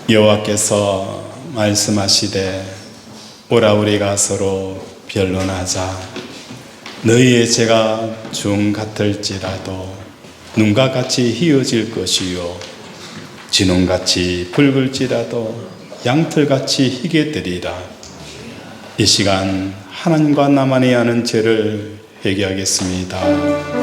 여호와께서 말씀하시되 오라 우리가 서로 변론하자. 너희의 죄가 중 같을지라도 눈과 같이 희어질 것이요 진홍같이 붉을지라도 양털같이 희게 되리라. 이 시간 하나님과 나만이 아는 죄를 회개하겠습니다.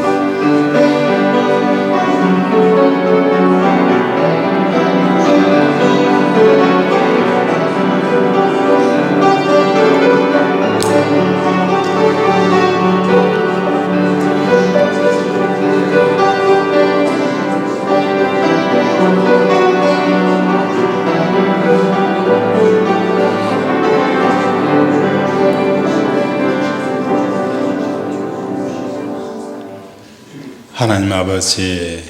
하나님 아버지,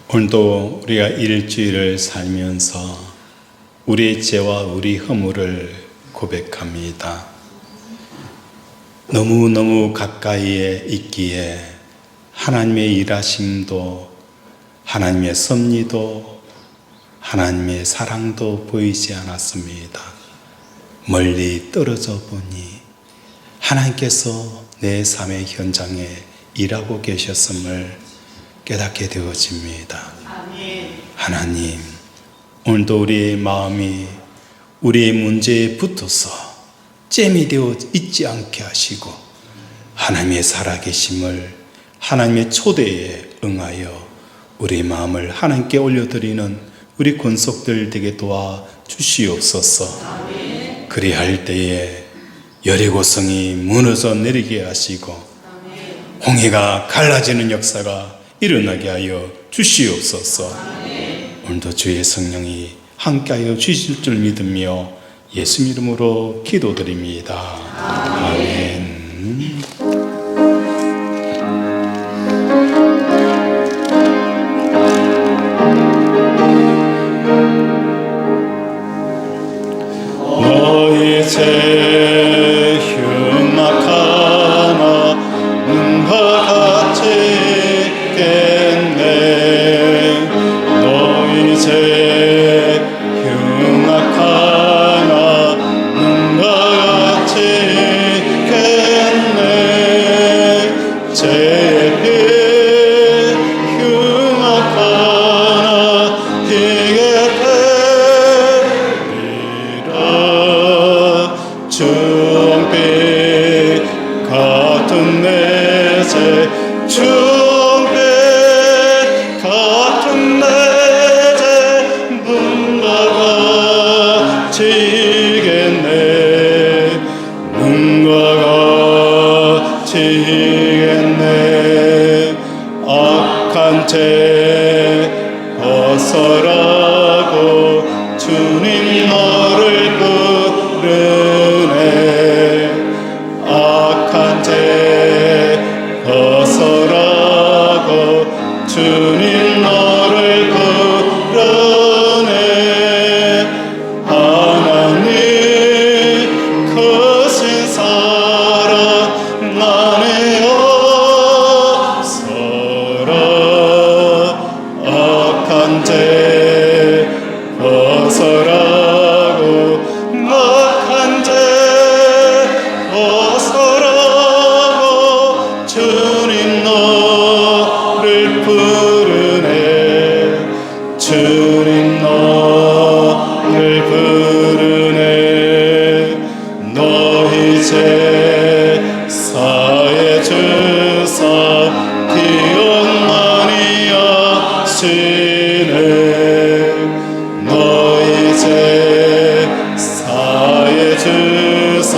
오늘도 우리가 일주일을 살면서 우리의 죄와 우리 허물을 고백합니다. 너무너무 가까이에 있기에 하나님의 일하심도, 하나님의 섭리도, 하나님의 사랑도 보이지 않았습니다. 멀리 떨어져 보니 하나님께서 내 삶의 현장에 일하고 계셨음을 깨닫게 되어집니다. 하나님, 오늘도 우리의 마음이 우리의 문제에 붙어서 잼이 되어 있지 않게 하시고 하나님의 살아계심을, 하나님의 초대에 응하여 우리 마음을 하나님께 올려드리는 우리 권속들 되게 도와주시옵소서. 그리할 때에 여리고성이 무너져 내리게 하시고 홍해가 갈라지는 역사가 일어나게 하여 주시옵소서. 오늘도 주의 성령이 함께하여 주실 줄 믿으며 예수 이름으로 기도드립니다. 아멘. 너희 죄 흉악하나 눈과 같이 겠네. 너희 죄 흉악하나 눈과 같이 겠네. 죄 흉악하나 희게 되리라. 중빛 같은 내 죄, 중빛 같은 내 죄 눈과 같이 희겠네. 눈과 같이 희겠네. 악한 죄 벗어라고 주님 너를 부르네. 악한 죄 벗어라고 주님 너를 부르네. 하나님 크신 사랑 안에 없어라. 너희 제사에 주사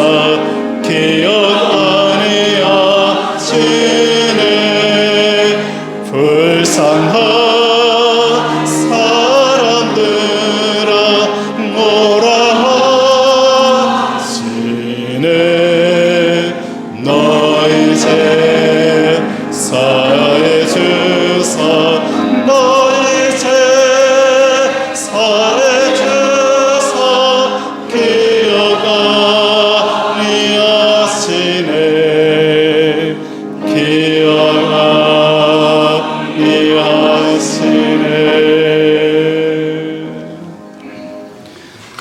기억 아니하시네. 불쌍한 사람들아 뭐라 하시네. 너희 제사에 주사 너희 제사에 주사 기억 아니하시네. 기억 아니하시네.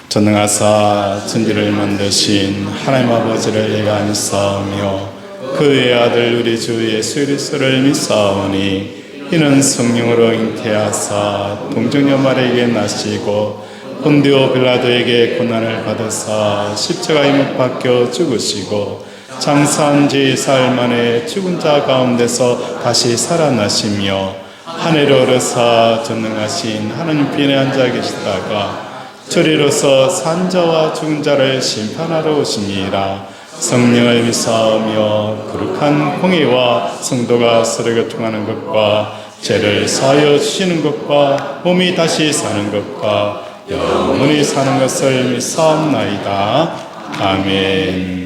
전능하사 천지를 만드신 하나님 아버지를 내가 믿사오며 그의 아들 우리 주 예수 그리스도를 믿사오니 이는 성령으로 잉태하사 동정녀 마리아에게 나시고 본디오 빌라도에게 고난을 받으사 십자가에 못 박혀 죽으시고 장사한 지 사흘 만에 죽은 자 가운데서 다시 살아나시며 하늘에 오르사 전능하신 하나님 편에 앉아 계시다가 저리로서 산 자와 죽은 자를 심판하러 오시니라. 성령을 믿사오며 거룩한 공의와 성도가 서로 교통하는 것과 죄를 사하여 주시는 것과 몸이 다시 사는 것과 영원히 사는 것을 믿사옵나이다. 아멘.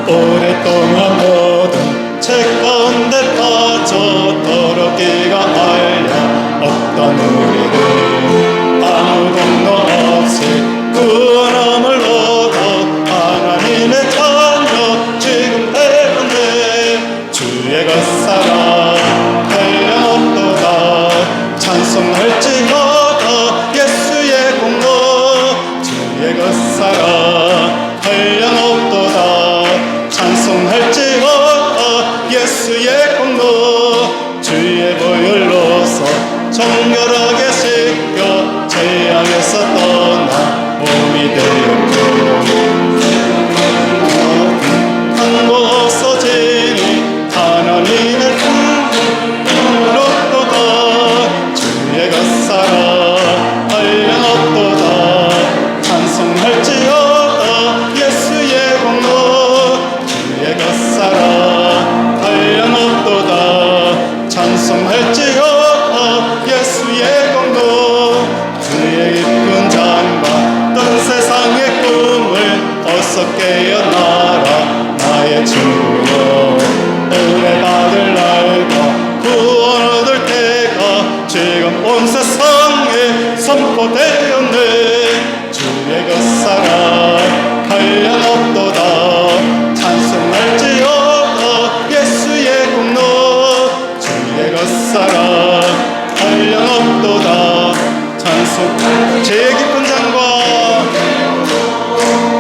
오랫동안 모든 죄 가운데 빠져 더럽기가 알려 없던 우리를 아무 동로 없이 구원함을 얻어 하나님의 자녀 지금 되었네. 주의 것사랑 한량없도다. 찬송할지어다 예수의 공로. 주의 것사랑 한량없도다. 찬송할지어다 예수의 공로. 주의 보혈로서 정결하게 씻겨 죄악에서 떠나 몸이 되었고 강고 없어지니 하나님의 풍요롭도다. 주의 것사랑 한량없도다. 찬송할지어다 예수의 공로. 주의 것사랑 한량없도다. 찬송할지어다 예수의 공로. 주의 깊은 장과 떤 세상의 꿈을 어서 깨어나라 나의 친구여. 은혜 받을 날과 구원 얻을 때가 지금 온 세상에 선포되었네. 주의 것사랑 한량없도다. 찬송할지어다 예수의 공로. 주의 것사랑 한량없도다. 찬송.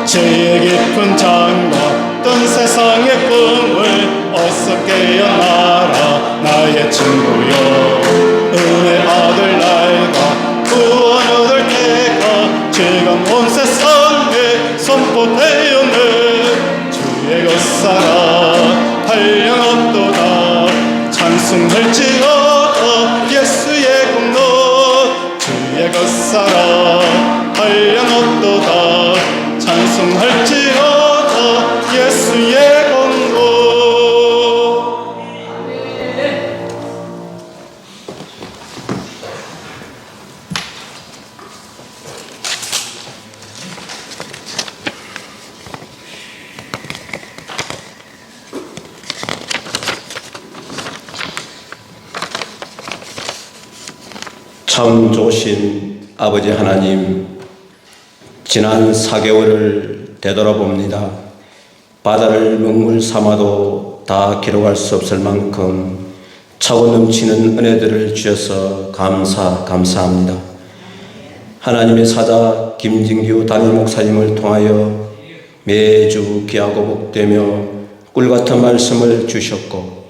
죄의 깊은 장과 떤 세상의 꿈을 어서 깨어나라 나의 친구여. 은혜 받을 날과 구원 얻을 때가 지금 온 세상에 선포되었네. 주의 것사랑 한량없도다. 찬송할지어다 예수의 공로. 주의 것사랑 한량없도다. 찬송할지어다 예수의 공로. 참 좋으신 아버지 하나님, 지난 4개월을 되돌아봅니다. 바다를 먹물 삼아도 다 기록할 수 없을 만큼 차고 넘치는 은혜들을 주셔서 감사합니다. 하나님의 사자 김진규 담임 목사님을 통하여 매주 귀하고 복되며 꿀같은 말씀을 주셨고,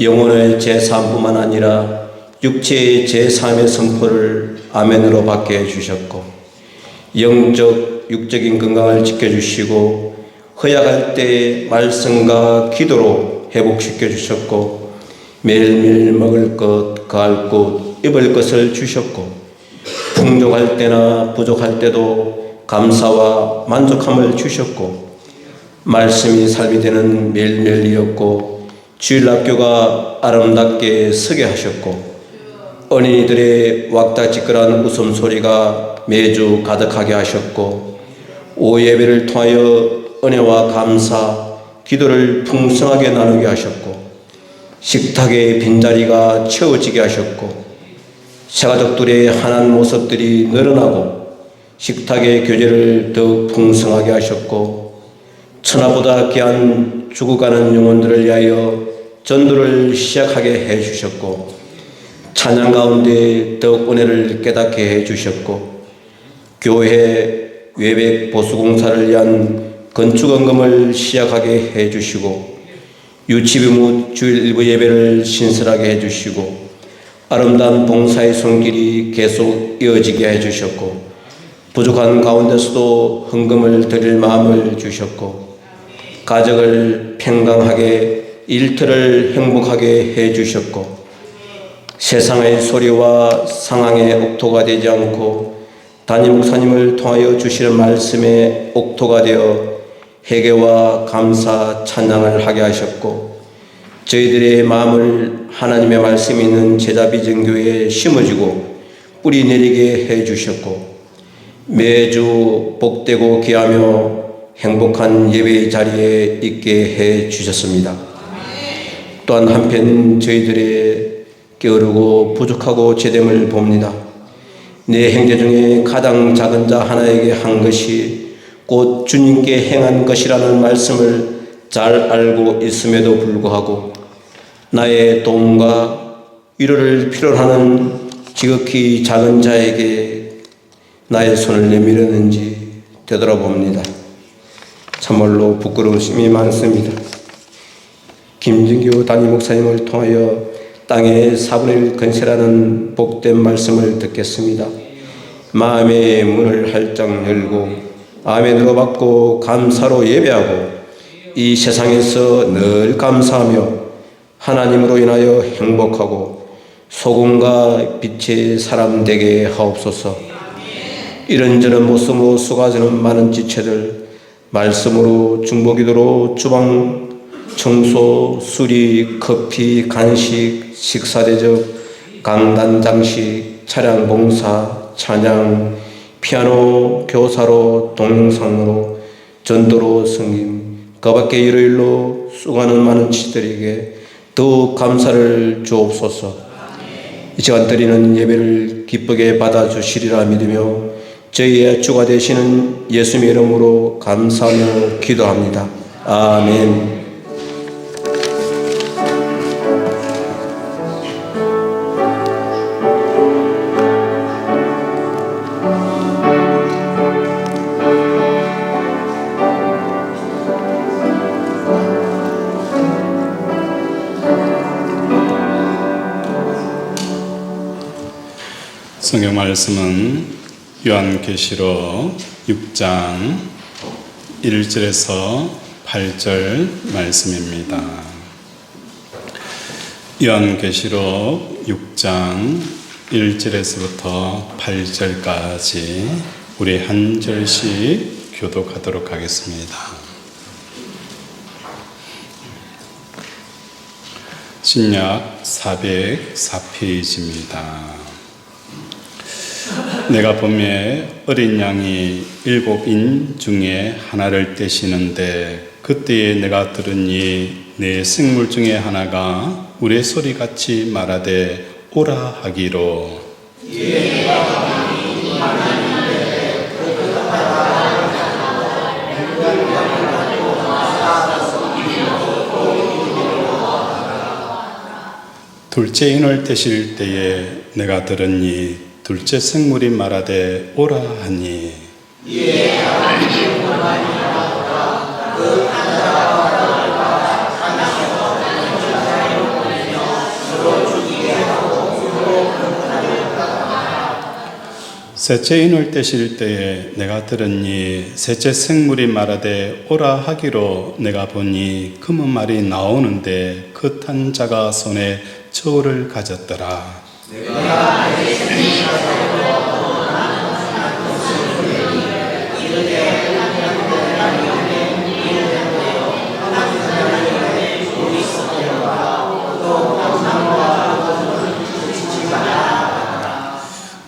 영혼의 제3뿐만 아니라 육체의 제3의 선포를 아멘으로 받게 해주셨고, 영적 육적인 건강을 지켜주시고 허약할 때 말씀과 기도로 회복시켜 주셨고 매일매일 먹을 것, 거할 곳, 입을 것을 주셨고 풍족할 때나 부족할 때도 감사와 만족함을 주셨고 말씀이 삶이 되는 매일매일이었고 주일학교가 아름답게 서게 하셨고 어린이들의 왁닥지껄한 웃음소리가 매주 가득하게 하셨고 오후 예배를 통하여 은혜와 감사, 기도를 풍성하게 나누게 하셨고 식탁의 빈자리가 채워지게 하셨고 새가족들의 환한 모습들이 늘어나고 식탁의 교제를 더욱 풍성하게 하셨고 천하보다 귀한 죽어가는 영혼들을 위하여 전도를 시작하게 해주셨고 찬양 가운데 더욱 은혜를 깨닫게 해주셨고 교회 외백 보수공사를 위한 건축원금을 시작하게 해주시고 유치부 및 주일 일부 예배를 신설하게 해주시고 아름다운 봉사의 손길이 계속 이어지게 해주셨고 부족한 가운데서도 헌금을 드릴 마음을 주셨고 가정을 평강하게 일터를 행복하게 해주셨고 세상의 소리와 상황의 옥토가 되지 않고 담임 목사님을 통하여 주시는 말씀에 옥토가 되어 회개와 감사 찬양을 하게 하셨고 저희들의 마음을 하나님의 말씀이 있는 제자비전교회에 심어주고 뿌리 내리게 해주셨고 매주 복되고 귀하며 행복한 예배의 자리에 있게 해주셨습니다. 또한 한편 저희들의 게으르고 부족하고 제됨을 봅니다. 내 행제 중에 가장 작은 자 하나에게 한 것이 곧 주님께 행한 것이라는 말씀을 잘 알고 있음에도 불구하고 나의 도움과 위로를 필요로 하는 지극히 작은 자에게 나의 손을 내밀었는지 되돌아봅니다. 참말로 부끄러움이 많습니다. 김진규 담임 목사님을 통하여 땅의 4분의 1 건세라는 복된 말씀을 듣겠습니다. 마음의 문을 활짝 열고 아멘으로 받고 감사로 예배하고 이 세상에서 늘 감사하며 하나님으로 인하여 행복하고 소금과 빛의 사람 되게 하옵소서. 이런저런 모습으로 쏟아지는 많은 지체들 말씀으로 중보기도로 주방 청소, 수리, 커피, 간식, 식사대접, 강단 장식, 차량 봉사, 찬양, 피아노, 교사로, 동영상으로, 전도로 승림, 그 밖에 일요일로 수고하는 많은 지체들에게 더욱 감사를 주옵소서. 이 시간 드리는 예배를 기쁘게 받아주시리라 믿으며 저희의 주가 되시는 예수님의 이름으로 감사하며 기도합니다. 아멘. 성경 말씀은 요한계시록 6장 1절에서 8절 말씀입니다. 요한계시록 6장 1절에서부터 8절까지 우리 한 절씩 교독하도록 하겠습니다. 신약 404페이지입니다. 내가 보매 어린 양이 7인 중에 하나를 떼시는데 그때에 내가 들으니 내 생물 중에 하나가 우리의 소리같이 말하되 오라 하기로 둘째 인을 떼실 때에 내가 들으니 둘째 생물이 말하되 오라 하니 셋째 인을 떼실 때에 내가 들으니 셋째 생물이 말하되 오라 하기로 내가 보니 금은 말이 나오는데 그 탄 자가 손에 저울을 가졌더라.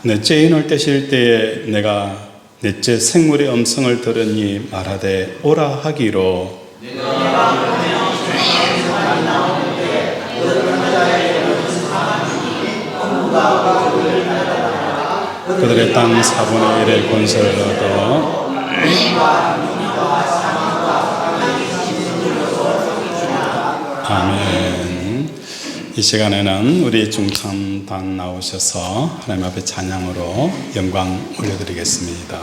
넷째 인을 떼실 때에 내가 넷째 생물의 음성을 들으니 말하되 오라 하기로 그들의 땅 4분의 1의 권세를 얻어 아멘. 이 시간에는 우리 중창단 나오셔서 하나님 앞에 찬양으로 영광 올려드리겠습니다.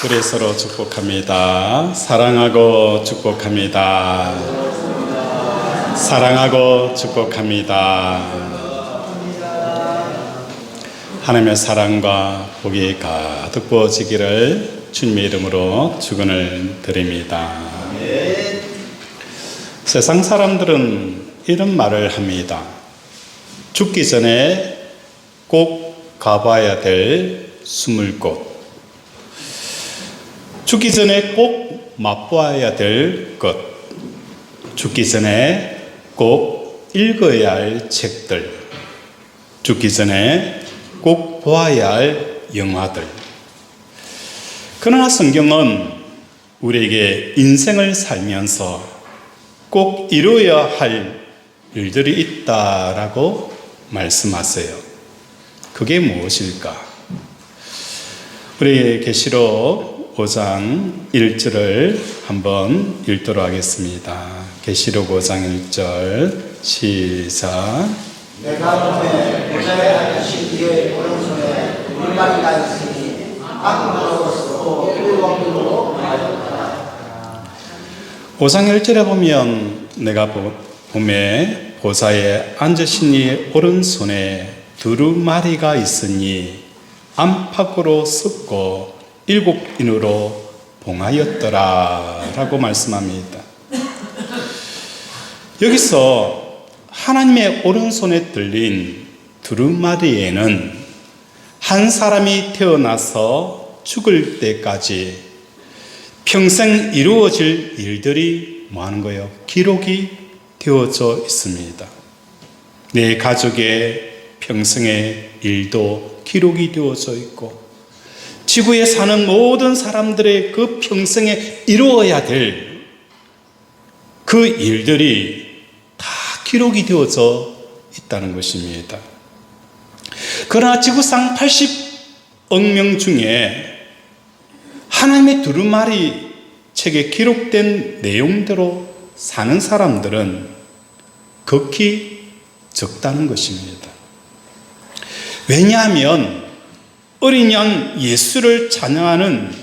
우리 서로 축복합니다. 사랑하고 축복합니다. 사랑하고 축복합니다. 하나님의 사랑과 복이 가득 부어지기를 주님의 이름으로 축원을 드립니다. 세상 사람들은 이런 말을 합니다. 죽기 전에 꼭 가봐야 될 스물곳, 죽기 전에 꼭 맛보아야 될 것, 죽기 전에 꼭 읽어야 할 책들, 죽기 전에 꼭 보아야 할 영화들. 그러나 성경은 우리에게 인생을 살면서 꼭 이루어야 할 일들이 있다라고 말씀하세요. 그게 무엇일까? 우리 계시록 5장 1절을 한번 읽도록 하겠습니다. 계시록 5장 1절 시작. 내가 보매 보좌에 앉으신 이의 오른손에 물마리가 있으니 악마로서 또 일곱으로 하였다. 5장 1절에 보면 내가 보매 보좌에 앉으신 이의 오른손에 두루마리가 있으니 안팎으로 섰고 7인으로 봉하였더라 라고 말씀합니다. 여기서 하나님의 오른손에 들린 두루마리에는 한 사람이 태어나서 죽을 때까지 평생 이루어질 일들이 뭐 하는 거예요? 기록이 되어져 있습니다. 내 가족의 평생의 일도 기록이 되어져 있고 지구에 사는 모든 사람들의 그 평생에 이루어야 될 그 일들이 다 기록이 되어져 있다는 것입니다. 그러나 지구상 80억 명 중에 하나님의 두루마리 책에 기록된 내용대로 사는 사람들은 극히 적다는 것입니다. 왜냐하면 어린 양 예수를 찬양하는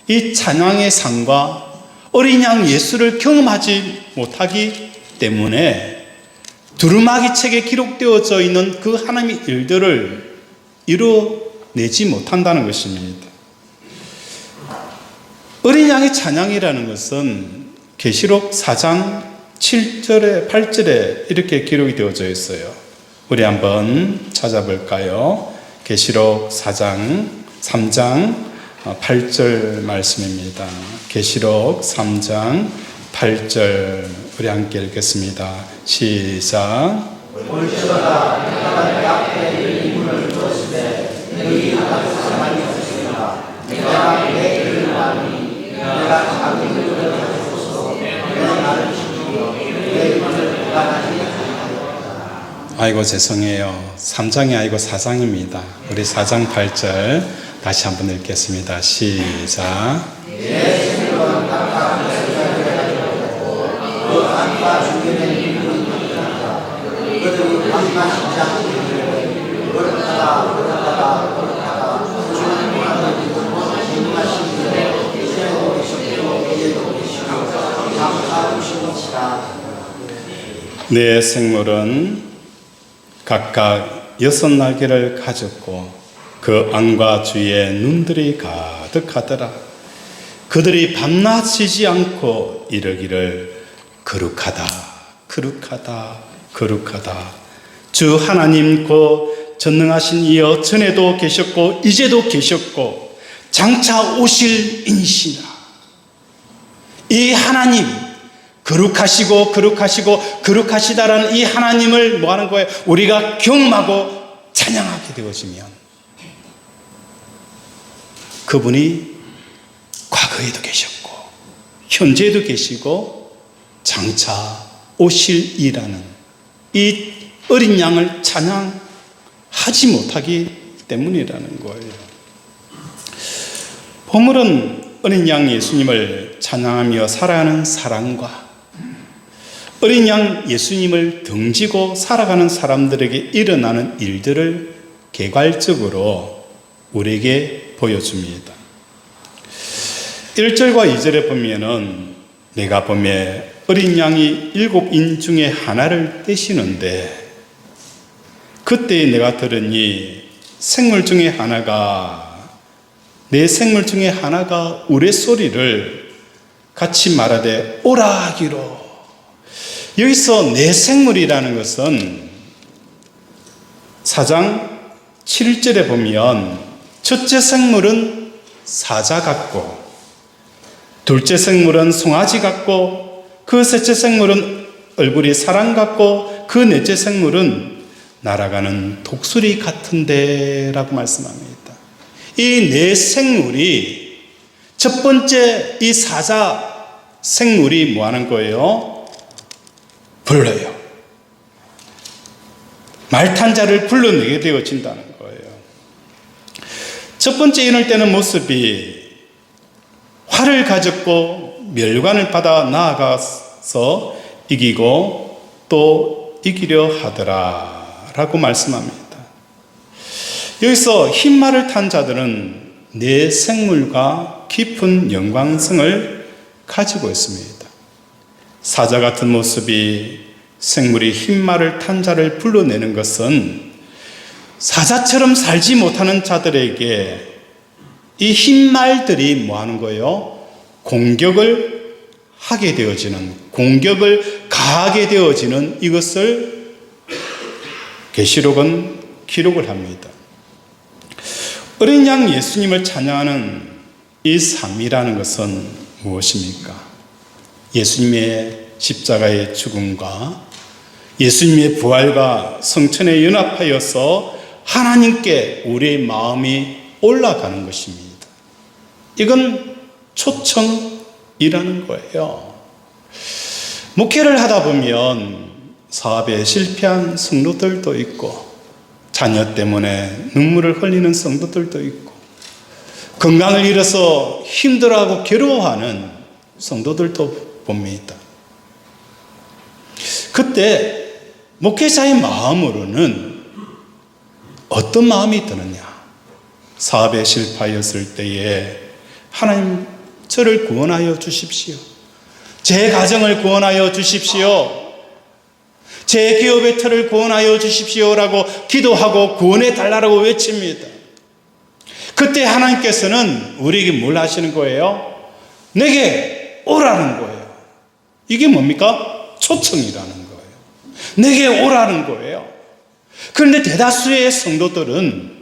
이 찬양의 상과 어린 양 예수를 경험하지 못하기 때문에 두루마기 책에 기록되어져 있는 그 하나님의 일들을 이루어내지 못한다는 것입니다. 어린 양의 찬양이라는 것은 계시록 4장 7절에 8절에 이렇게 기록이 되어져 있어요. 우리 한번 찾아볼까요? 계시록 4장 3장 8절 말씀입니다. 계시록 3장 8절 우리 함께 읽겠습니다. 시작. 볼지어다 내가 내 앞에 이 문을 두었으되 너희 나갈 사람이 없으리라. 내가 내 일을 하니 내가 자기 일을 가지고서 내가 나를 지키며 내 문을 불안하지 않으리라. 아이고 죄송해요. 3장이 아니고 4장입니다. 우리 4장 8절 다시 한번 읽겠습니다. 시작. 내 생명은 각각 내가지고 그 안과 중간에 있는 것이다. 그들이 밤낮 시작 이르되 그렇다가 그렇다가 그렇다가 주님하는 진하신 이에 새로 계시고 이에도 계시고 감사하시니라. 네 생물은 각각 6날개를 가졌고 그 안과 주위에 눈들이 가득하더라. 그들이 밤낮 쉬지 않고 이르기를 거룩하다 거룩하다 거룩하다 주 하나님 그 전능하신 이여 전에도 계셨고 이제도 계셨고 장차 오실 이시라. 이 하나님 거룩하시고 거룩하시고 거룩하시다라는 이 하나님을 뭐 하는 거예요? 우리가 경험하고 찬양하게 되어지면 그분이 과거에도 계셨고 현재에도 계시고 장차 오실이라는 이 어린 양을 찬양하지 못하기 때문이라는 거예요. 보물은 어린 양 예수님을 찬양하며 살아가는 사랑과 어린 양 예수님을 등지고 살아가는 사람들에게 일어나는 일들을 개괄적으로 우리에게 보여줍니다. 1절과 2절에 보면은 내가 보매 어린 양이 7인 중에 하나를 떼시는데 그때 내가 들으니 생물 중에 하나가 내 생물 중에 하나가 우레소리를 같이 말하되 오라 하기로. 여기서 내 생물이라는 것은 4장 7절에 보면 첫째 생물은 사자 같고 둘째 생물은 송아지 같고 그 셋째 생물은 얼굴이 사람 같고 그 넷째 생물은 날아가는 독수리 같은데 라고 말씀합니다. 이 네 생물이 첫 번째 이 사자 생물이 뭐 하는 거예요? 불러요. 말탄 자를 불러내게 되어진다는 거예요. 첫 번째 인을 떼는 모습이 활을 가졌고 멸관을 받아 나아가서 이기고 또 이기려 하더라 라고 말씀합니다. 여기서 흰말을 탄 자들은 내 생물과 깊은 영광성을 가지고 있습니다. 사자 같은 모습이 생물이 흰말을 탄 자를 불러내는 것은 사자처럼 살지 못하는 자들에게 이 흰말들이 뭐 하는 거예요? 공격을 하게 되어지는, 공격을 가하게 되어지는 이것을 계시록은 기록을 합니다. 어린 양 예수님을 찬양하는 이 삶이라는 것은 무엇입니까? 예수님의 십자가의 죽음과 예수님의 부활과 성천에 연합하여서 하나님께 우리의 마음이 올라가는 것입니다. 이건 초청이라는 거예요. 목회를 하다 보면 사업에 실패한 성도들도 있고 자녀 때문에 눈물을 흘리는 성도들도 있고 건강을 잃어서 힘들어하고 괴로워하는 성도들도 봅니다. 그때 목회자의 마음으로는 어떤 마음이 드느냐? 사업에 실패하였을 때에 하나님 저를 구원하여 주십시오. 제 가정을 구원하여 주십시오. 제 기업의 틀을 구원하여 주십시오라고 기도하고 구원해 달라고 외칩니다. 그때 하나님께서는 우리에게 뭘 하시는 거예요? 내게 오라는 거예요. 이게 뭡니까? 초청이라는 거예요. 내게 오라는 거예요. 그런데 대다수의 성도들은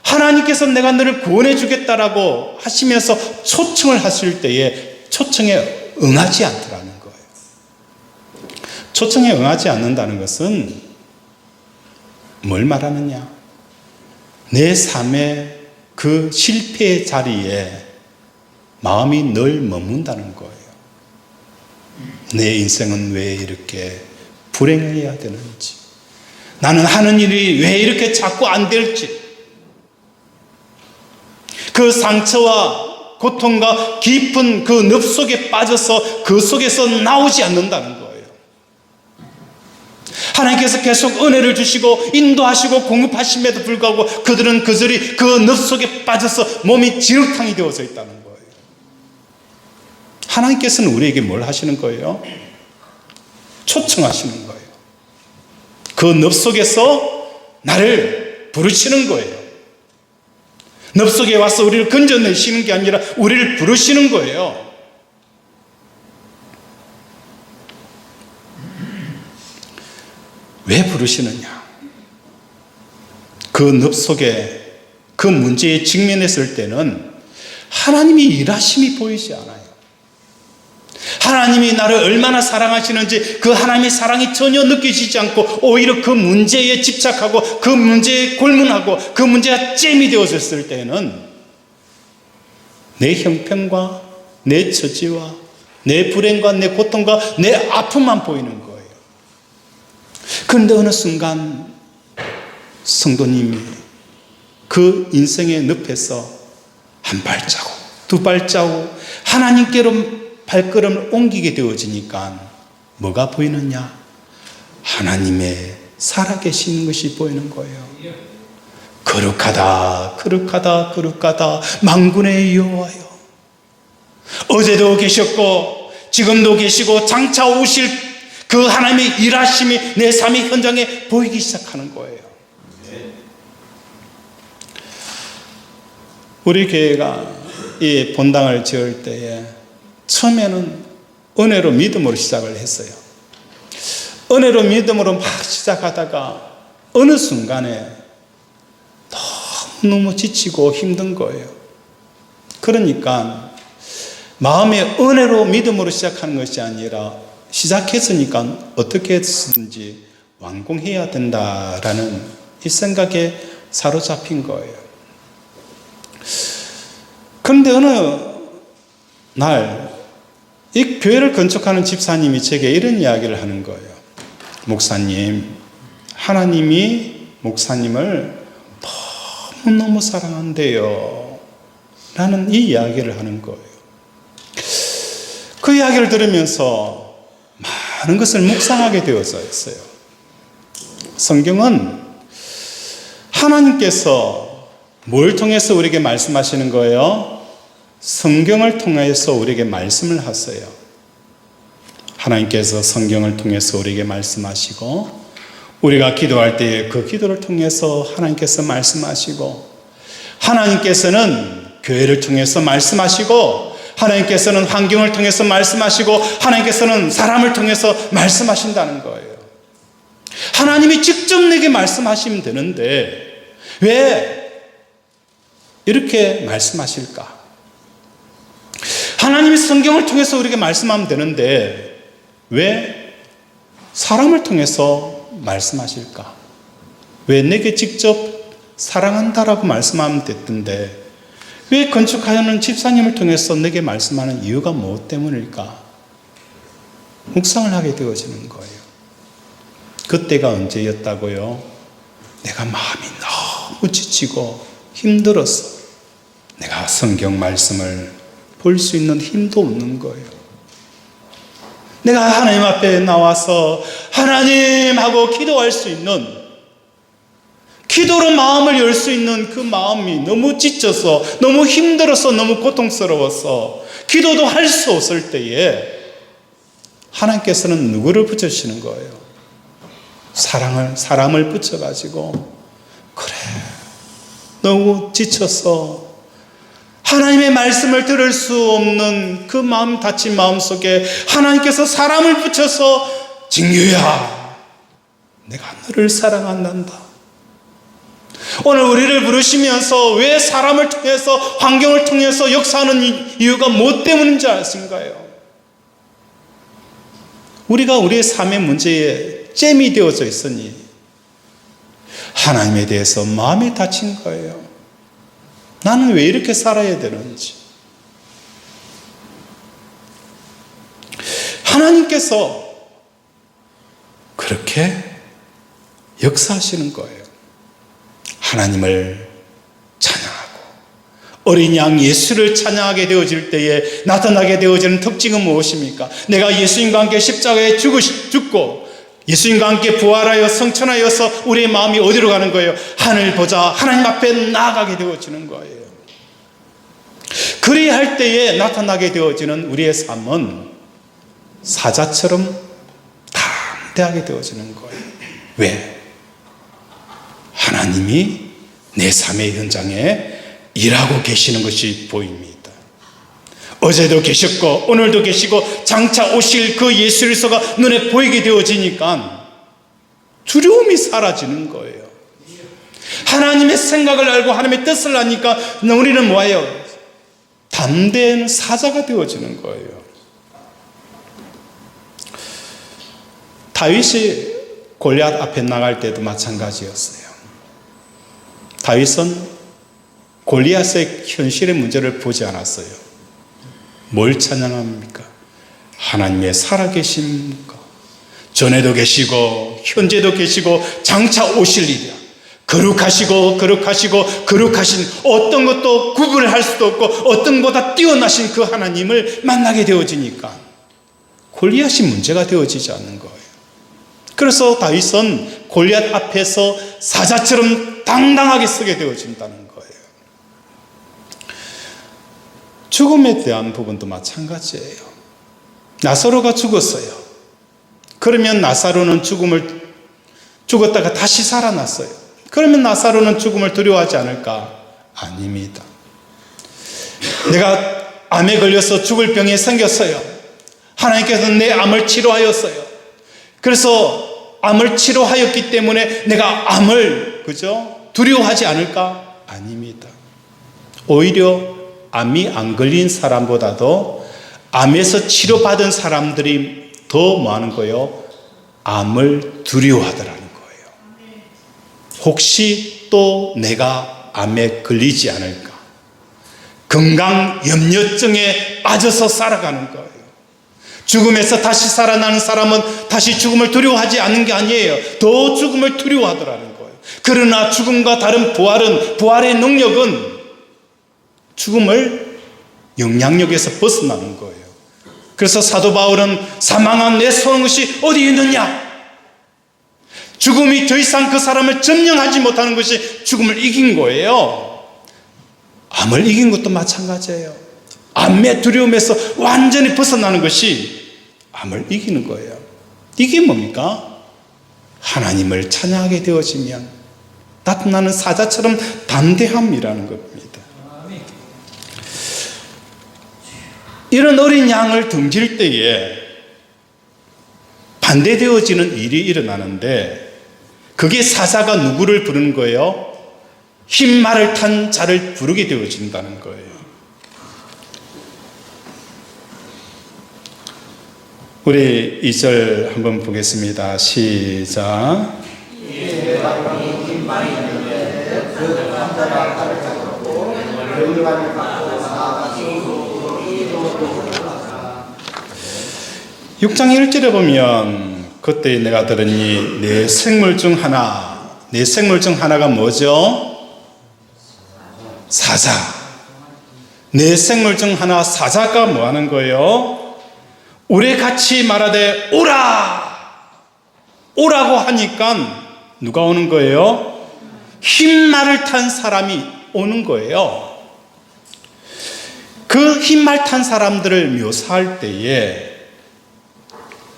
하나님께서 내가 너를 구원해 주겠다라고 하시면서 초청을 하실 때에 초청에 응하지 않더라는 거예요. 초청에 응하지 않는다는 것은 뭘 말하느냐? 내 삶의 그 실패의 자리에 마음이 늘 머문다는 거예요. 내 인생은 왜 이렇게 불행해야 되는지, 나는 하는 일이 왜 이렇게 자꾸 안 될지, 그 상처와 고통과 깊은 그 늪 속에 빠져서 그 속에서 나오지 않는다는 거예요. 하나님께서 계속 은혜를 주시고 인도하시고 공급하심에도 불구하고 그들은 그들이 그 늪 속에 빠져서 몸이 진흙탕이 되어서 있다는 거예요. 하나님께서는 우리에게 뭘 하시는 거예요? 초청하시는 거예요. 그 늪 속에서 나를 부르시는 거예요. 늪 속에 와서 우리를 건져내시는 게 아니라 우리를 부르시는 거예요. 왜 부르시느냐? 그 늪 속에 그 문제에 직면했을 때는 하나님이 일하심이 보이지 않아요. 하나님이 나를 얼마나 사랑하시는지 그 하나님의 사랑이 전혀 느껴지지 않고 오히려 그 문제에 집착하고 그 문제에 골문하고 그 문제가 잼이 되어졌을 때는 내 형편과 내 처지와 내 불행과 내 고통과 내 아픔만 보이는 거예요. 그런데 어느 순간 성도님이 그 인생의 늪에서 한 발자국, 두 발자국 하나님께로 발걸음을 옮기게 되어지니까 뭐가 보이느냐? 하나님의 살아계시는 것이 보이는 거예요. 거룩하다, 거룩하다, 거룩하다, 만군의 여호와여. 어제도 계셨고 지금도 계시고 장차 오실 그 하나님의 일하심이 내 삶의 현장에 보이기 시작하는 거예요. 우리 교회가 이 본당을 지을 때에 처음에는 은혜로 믿음으로 시작을 했어요. 은혜로 믿음으로 막 시작하다가 어느 순간에 너무 지치고 힘든 거예요. 그러니까 마음의 은혜로 믿음으로 시작하는 것이 아니라 시작했으니까 어떻게 했든지 완공해야 된다라는 이 생각에 사로잡힌 거예요. 그런데 어느 날 이 교회를 건축하는 집사님이 제게 이런 이야기를 하는 거예요. 목사님, 하나님이 목사님을 너무너무 사랑한대요. 라는 이 이야기를 하는 거예요. 그 이야기를 들으면서 많은 것을 묵상하게 되어져 있어요. 성경은 하나님께서 뭘 통해서 우리에게 말씀하시는 거예요? 성경을 통해서 우리에게 말씀을 하세요. 하나님께서 성경을 통해서 우리에게 말씀하시고, 우리가 기도할 때에 그 기도를 통해서 하나님께서 말씀하시고, 하나님께서는 교회를 통해서 말씀하시고, 하나님께서는 환경을 통해서 말씀하시고, 하나님께서는 사람을 통해서 말씀하신다는 거예요. 하나님이 직접 내게 말씀하시면 되는데 왜 이렇게 말씀하실까? 하나님이 성경을 통해서 우리에게 말씀하면 되는데 왜 사람을 통해서 말씀하실까? 왜 내게 직접 사랑한다라고 말씀하면 됐던데 왜 건축하는 집사님을 통해서 내게 말씀하는 이유가 무엇 때문일까? 묵상을 하게 되어지는 거예요. 그때가 언제였다고요? 내가 마음이 너무 지치고 힘들었어. 내가 성경 말씀을 볼 수 있는 힘도 없는 거예요. 내가 하나님 앞에 나와서 하나님 하고 기도할 수 있는, 기도로 마음을 열 수 있는 그 마음이 너무 지쳐서, 너무 힘들어서, 너무 고통스러워서 기도도 할 수 없을 때에 하나님께서는 누구를 붙여주시는 거예요? 사람을 붙여가지고, 그래, 너무 지쳐서 하나님의 말씀을 들을 수 없는 그 마음 다친 마음 속에 하나님께서 사람을 붙여서, 진규야, 내가 너를 사랑한단다. 오늘 우리를 부르시면서 왜 사람을 통해서, 환경을 통해서 역사하는 이유가 무엇 때문인지 아신가요? 우리가 우리의 삶의 문제에 잼이 되어져 있으니 하나님에 대해서 마음이 다친 거예요. 나는 왜 이렇게 살아야 되는지. 하나님께서 그렇게 역사하시는 거예요. 하나님을 찬양하고 어린 양 예수를 찬양하게 되어질 때에 나타나게 되어지는 특징은 무엇입니까? 내가 예수님과 함께 십자가에 죽고 예수님과 함께 부활하여 성천하여서 우리의 마음이 어디로 가는 거예요? 하늘 보자 하나님 앞에 나아가게 되어지는 거예요. 그리 할 때에 나타나게 되어지는 우리의 삶은 사자처럼 담대하게 되어지는 거예요. 왜? 하나님이 내 삶의 현장에 일하고 계시는 것이 보입니다. 어제도 계셨고 오늘도 계시고 장차 오실 그 예수 그리스도가 눈에 보이게 되어지니까 두려움이 사라지는 거예요. 하나님의 생각을 알고 하나님의 뜻을 아니까 우리는 뭐예요? 담대한 사자가 되어지는 거예요. 다윗이 골리앗 앞에 나갈 때도 마찬가지였어요. 다윗은 골리앗의 현실의 문제를 보지 않았어요. 뭘 찬양합니까? 하나님의 살아계심과 전에도 계시고 현재도 계시고 장차 오실 일이야. 거룩하시고 거룩하신 어떤 것도 구분을 할 수도 없고 어떤 것보다 뛰어나신 그 하나님을 만나게 되어지니까 골리앗이 문제가 되어지지 않는 거예요. 그래서 다윗은 골리앗 앞에서 사자처럼 당당하게 서게 되어진다는 거예요. 죽음에 대한 부분도 마찬가지예요. 나사로가 죽었어요. 그러면 나사로는 죽었다가 다시 살아났어요. 그러면 나사로는 죽음을 두려워하지 않을까? 아닙니다. 내가 암에 걸려서 죽을 병이 생겼어요. 하나님께서 내 암을 치료하였어요. 그래서 암을 치료하였기 때문에 내가 암을 두려워하지 않을까? 아닙니다. 오히려 암이 안 걸린 사람보다도 암에서 치료받은 사람들이 더 뭐하는 거예요? 암을 두려워하더라는 거예요. 혹시 또 내가 암에 걸리지 않을까? 건강 염려증에 빠져서 살아가는 거예요. 죽음에서 다시 살아나는 사람은 다시 죽음을 두려워하지 않는 게 아니에요. 더 죽음을 두려워하더라는 거예요. 그러나 죽음과 다른 부활의 능력은 죽음을 영향력에서 벗어나는 거예요. 그래서 사도 바울은 사망한 내 소원한 것이 어디 있느냐? 죽음이 더 이상 그 사람을 점령하지 못하는 것이 죽음을 이긴 거예요. 암을 이긴 것도 마찬가지예요. 암의 두려움에서 완전히 벗어나는 것이 암을 이기는 거예요. 이게 뭡니까? 하나님을 찬양하게 되어지면 나타나는 사자처럼 담대함이라는 겁니다. 이런 어린 양을 등질 때에 반대되어지는 일이 일어나는데 그게 사자가 누구를 부르는 거예요? 흰 말을 탄 자를 부르게 되어진다는 거예요. 우리 2절 한번 보겠습니다. 시작. 흰 말이 있는데 그 남자가 칼을 잡고 면류관을 받고 나아가서 6장 1절에 보면 그때 내가 들으니 내 생물 중 하나가 뭐죠? 사자. 내 생물 중 하나 사자가 뭐 하는 거예요? 우리 같이 말하되 오라고 하니까 누가 오는 거예요? 흰 말을 탄 사람이 오는 거예요. 그 흰 말 탄 사람들을 묘사할 때에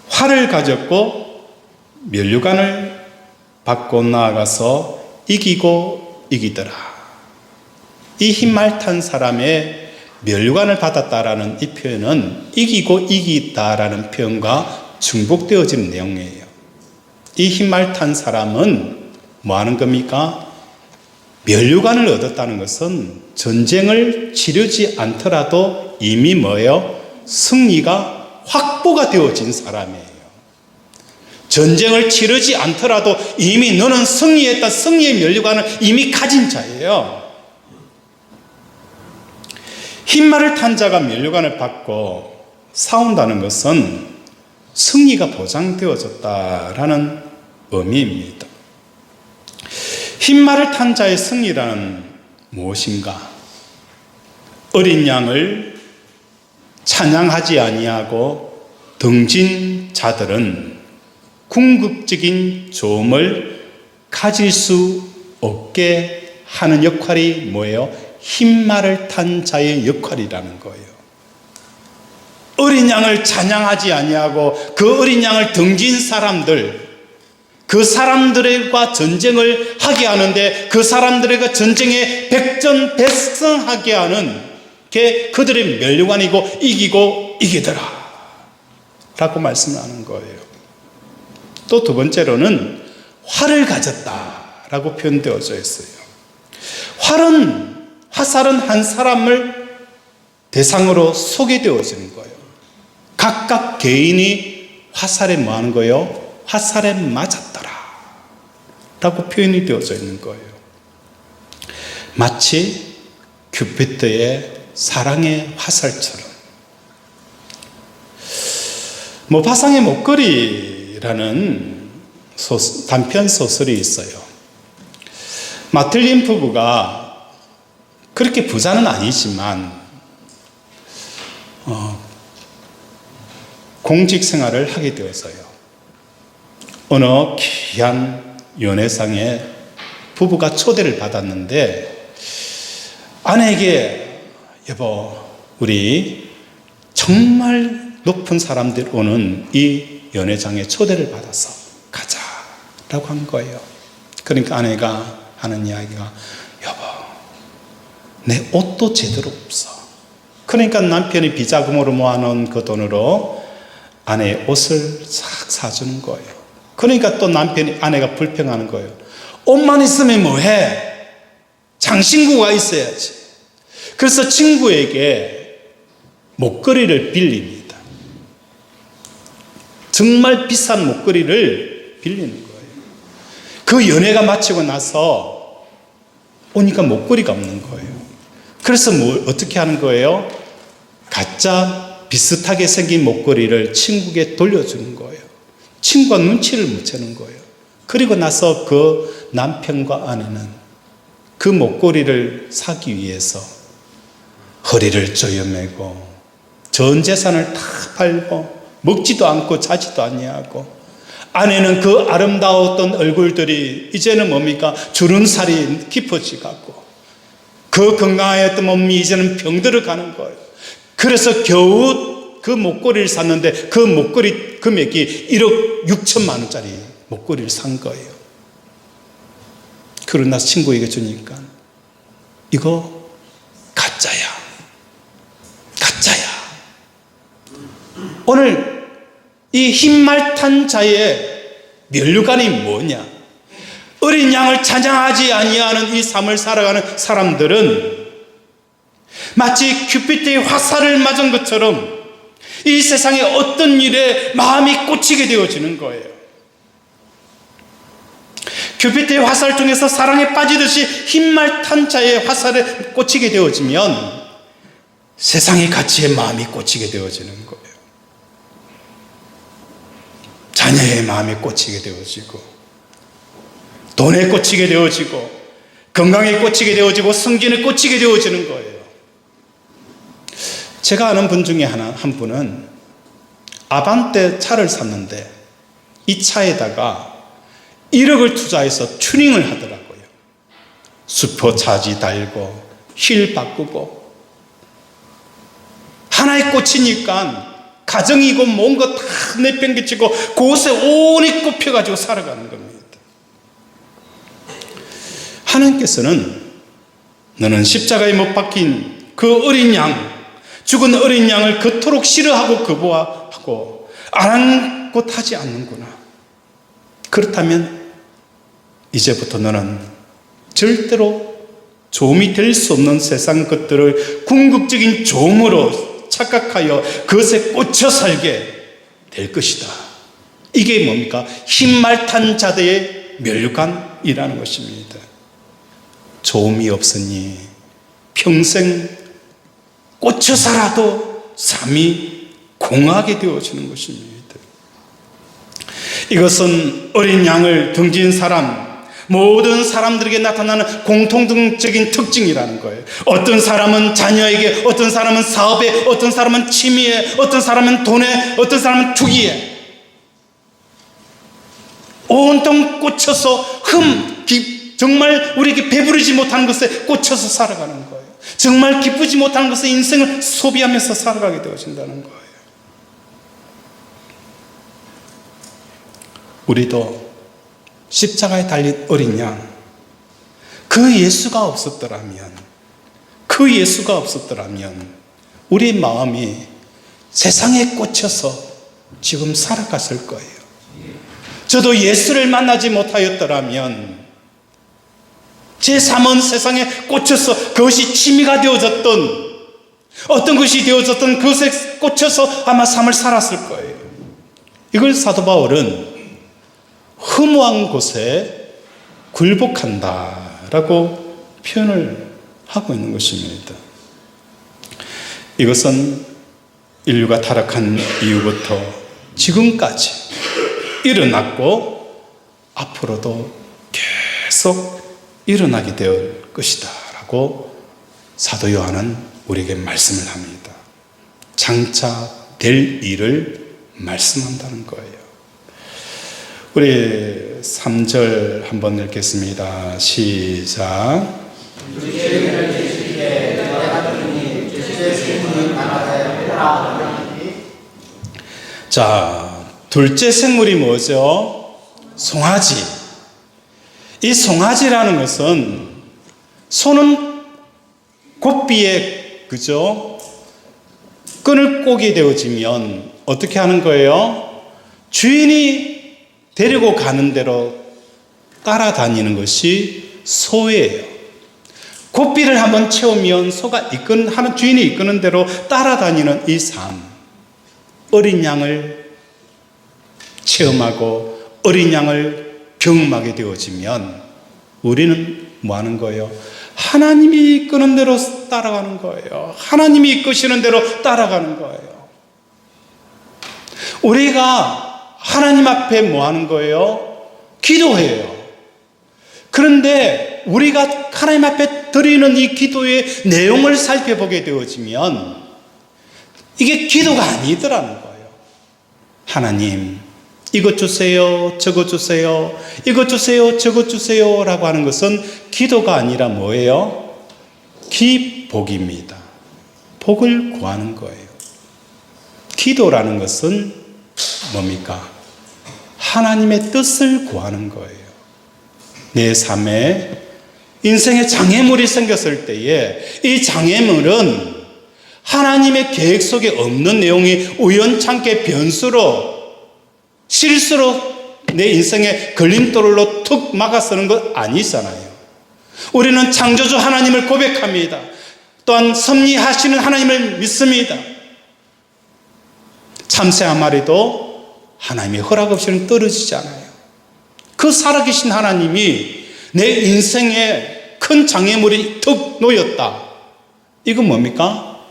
활을 가졌고 면류관을 받고 나아가서 이기고 이기더라. 이 흰 말 탄 사람의 면류관을 받았다라는 이 표현은 이기고 이기다라는 표현과 중복되어지는 내용이에요. 이 흰 말 탄 사람은 뭐 하는 겁니까? 면류관을 얻었다는 것은 전쟁을 치르지 않더라도 이미 뭐예요? 승리가 확보가 되어진 사람이에요. 전쟁을 치르지 않더라도 이미 너는 승리했다. 승리의 면류관을 이미 가진 자예요. 흰 말을 탄 자가 면류관을 받고 싸운다는 것은 승리가 보장되어졌다라는 의미입니다. 흰 말을 탄 자의 승리란 무엇인가? 어린 양을 찬양하지 아니하고 등진 자들은 궁극적인 조음을 가질 수 없게 하는 역할이 뭐예요? 흰 말을 탄 자의 역할이라는 거예요. 어린 양을 찬양하지 아니하고 그 어린 양을 등진 사람들, 그 사람들과 전쟁을 하게 하는데 그 사람들과 전쟁에 백전백승하게 하는 게 그들의 면류관이고 이기고 이기더라 라고 말씀을 하는 거예요. 또 두 번째로는 활을 가졌다 라고 표현되어져 있어요. 화살은 한 사람을 대상으로 소개되어지는 거예요. 각각 개인이 화살에 뭐 하는 거예요? 화살에 맞았더라 라고 표현이 되어져 있는 거예요. 마치 큐피드의 사랑의 화살처럼. 모파상의 목걸이라는 단편 소설이 있어요. 마틸린 부부가 그렇게 부자는 아니지만 공직 생활을 하게 되었어요. 어느 귀한 연회상에 부부가 초대를 받았는데 아내에게 여보 우리 정말 높은 사람들 오는 이 연회장에 초대를 받아서 가자 라고 한 거예요. 그러니까 아내가 하는 이야기가 여보 내 옷도 제대로 없어. 그러니까 남편이 비자금으로 모아놓은 그 돈으로 아내의 옷을 싹 사주는 거예요. 그러니까 또 아내가 불평하는 거예요. 옷만 있으면 뭐해? 장신구가 있어야지. 그래서 친구에게 목걸이를 빌립니다. 정말 비싼 목걸이를 빌리는 거예요. 그 연애가 마치고 나서 오니까 목걸이가 없는 거예요. 그래서 어떻게 하는 거예요? 가짜 비슷하게 생긴 목걸이를 친구에게 돌려주는 거예요. 친구가 눈치를 못 채는 거예요. 그리고 나서 그 남편과 아내는 그 목걸이를 사기 위해서 허리를 조여매고 전 재산을 다 팔고 먹지도 않고 자지도 아니하고, 아내는 그 아름다웠던 얼굴들이 이제는 뭡니까? 주름살이 깊어지고 그 건강하였던 몸이 이제는 병들어 가는 거예요. 그래서 겨우 그 목걸이를 샀는데 그 목걸이 금액이 1억 6천만 원짜리 목걸이를 산 거예요. 그러나 친구에게 주니까 이거 가짜야. 가짜야. 오늘 이 흰말탄 자의 면류관이 뭐냐? 어린 양을 찬양하지 아니하는 이 삶을 살아가는 사람들은 마치 큐피트의 화살을 맞은 것처럼 이 세상의 어떤 일에 마음이 꽂히게 되어지는 거예요. 큐피트의 화살 중에서 사랑에 빠지듯이 흰말탄 자의 화살에 꽂히게 되어지면 세상의 가치에 마음이 꽂히게 되어지는 거예요. 자녀의 마음에 꽂히게 되어지고, 돈에 꽂히게 되어지고, 건강에 꽂히게 되어지고, 승진에 꽂히게 되어지는 거예요. 제가 아는 분 중에 한 분은 아반떼 차를 샀는데 이 차에다가 1억을 투자해서 튜닝을 하더라고요. 슈퍼차지 달고 휠 바꾸고, 하나에 꽂히니까 가정이고 뭔가 다 내팽개치고 그곳에 온이 꼽혀가지고 살아가는 겁니다. 하나님께서는 너는 십자가에 못 박힌 그 어린 양, 죽은 어린 양을 그토록 싫어하고 거부하고 아랑곳하지 않는구나. 그렇다면 이제부터 너는 절대로 조음이 될 수 없는 세상 것들을 궁극적인 조음으로 착각하여 그것에 꽂혀 살게 될 것이다. 이게 뭡니까? 흰말탄 자들의 면류관이라는 것입니다. 조음이 없으니 평생 꽂혀 살아도 삶이 공하게 되어지는 것입니다. 이것은 어린 양을 등진 사람, 모든 사람들에게 나타나는 공통적인 특징이라는 거예요. 어떤 사람은 자녀에게, 어떤 사람은 사업에, 어떤 사람은 취미에, 어떤 사람은 돈에, 어떤 사람은 투기에 온통 꽂혀서 정말 우리에게 배부르지 못하는 것에 꽂혀서 살아가는 거예요. 정말 기쁘지 못하는 것에 인생을 소비하면서 살아가게 되어진다는 거예요. 우리도 십자가에 달린 어린 양, 그 예수가 없었더라면 우리 마음이 세상에 꽂혀서 지금 살아갔을 거예요. 저도 예수를 만나지 못하였더라면 제 삶은 세상에 꽂혀서 그것이 취미가 되어졌던, 어떤 것이 되어졌던 그것에 꽂혀서 아마 삶을 살았을 거예요. 이걸 사도 바울은 허무한 곳에 굴복한다라고 표현을 하고 있는 것입니다. 이것은 인류가 타락한 이후부터 지금까지 일어났고 앞으로도 계속 일어나게 될 것이다 라고 사도 요한은 우리에게 말씀을 합니다. 장차 될 일을 말씀한다는 거예요. 우리 3절 한번 읽겠습니다. 시작. 자, 둘째 생물이 뭐죠? 송아지. 이 송아지라는 것은 소는 곱비에 그죠? 끈을 꼬게 되어지면 어떻게 하는 거예요? 주인이 데리고 가는 대로 따라다니는 것이 소예요. 곱비를 한번 채우면 소가 주인이 이끄는 대로 따라다니는 이 삶. 어린 양을 체험하고 어린 양을 경험하게 되어지면 우리는 뭐 하는 거예요? 하나님이 이끄는 대로 따라가는 거예요. 하나님이 이끄시는 대로 따라가는 거예요. 우리가 하나님 앞에 뭐 하는 거예요? 기도해요. 그런데 우리가 하나님 앞에 드리는 이 기도의 내용을 살펴보게 되어지면 이게 기도가 아니더라는 거예요. 하나님, 이것 주세요, 저것 주세요, 이것 주세요, 저것 주세요 라고 하는 것은 기도가 아니라 뭐예요? 기복입니다. 복을 구하는 거예요. 기도라는 것은 뭡니까? 하나님의 뜻을 구하는 거예요. 내 삶에 인생에 장애물이 생겼을 때에 이 장애물은 하나님의 계획 속에 없는 내용이 우연찮게 변수로 실수로 내 인생의 걸림돌로 툭 막아서는 것 아니잖아요. 우리는 창조주 하나님을 고백합니다. 또한 섭리하시는 하나님을 믿습니다. 참새 한 마리도 하나님의 허락 없이는 떨어지지 않아요. 그 살아계신 하나님이 내 인생에 큰 장애물이 툭 놓였다. 이건 뭡니까?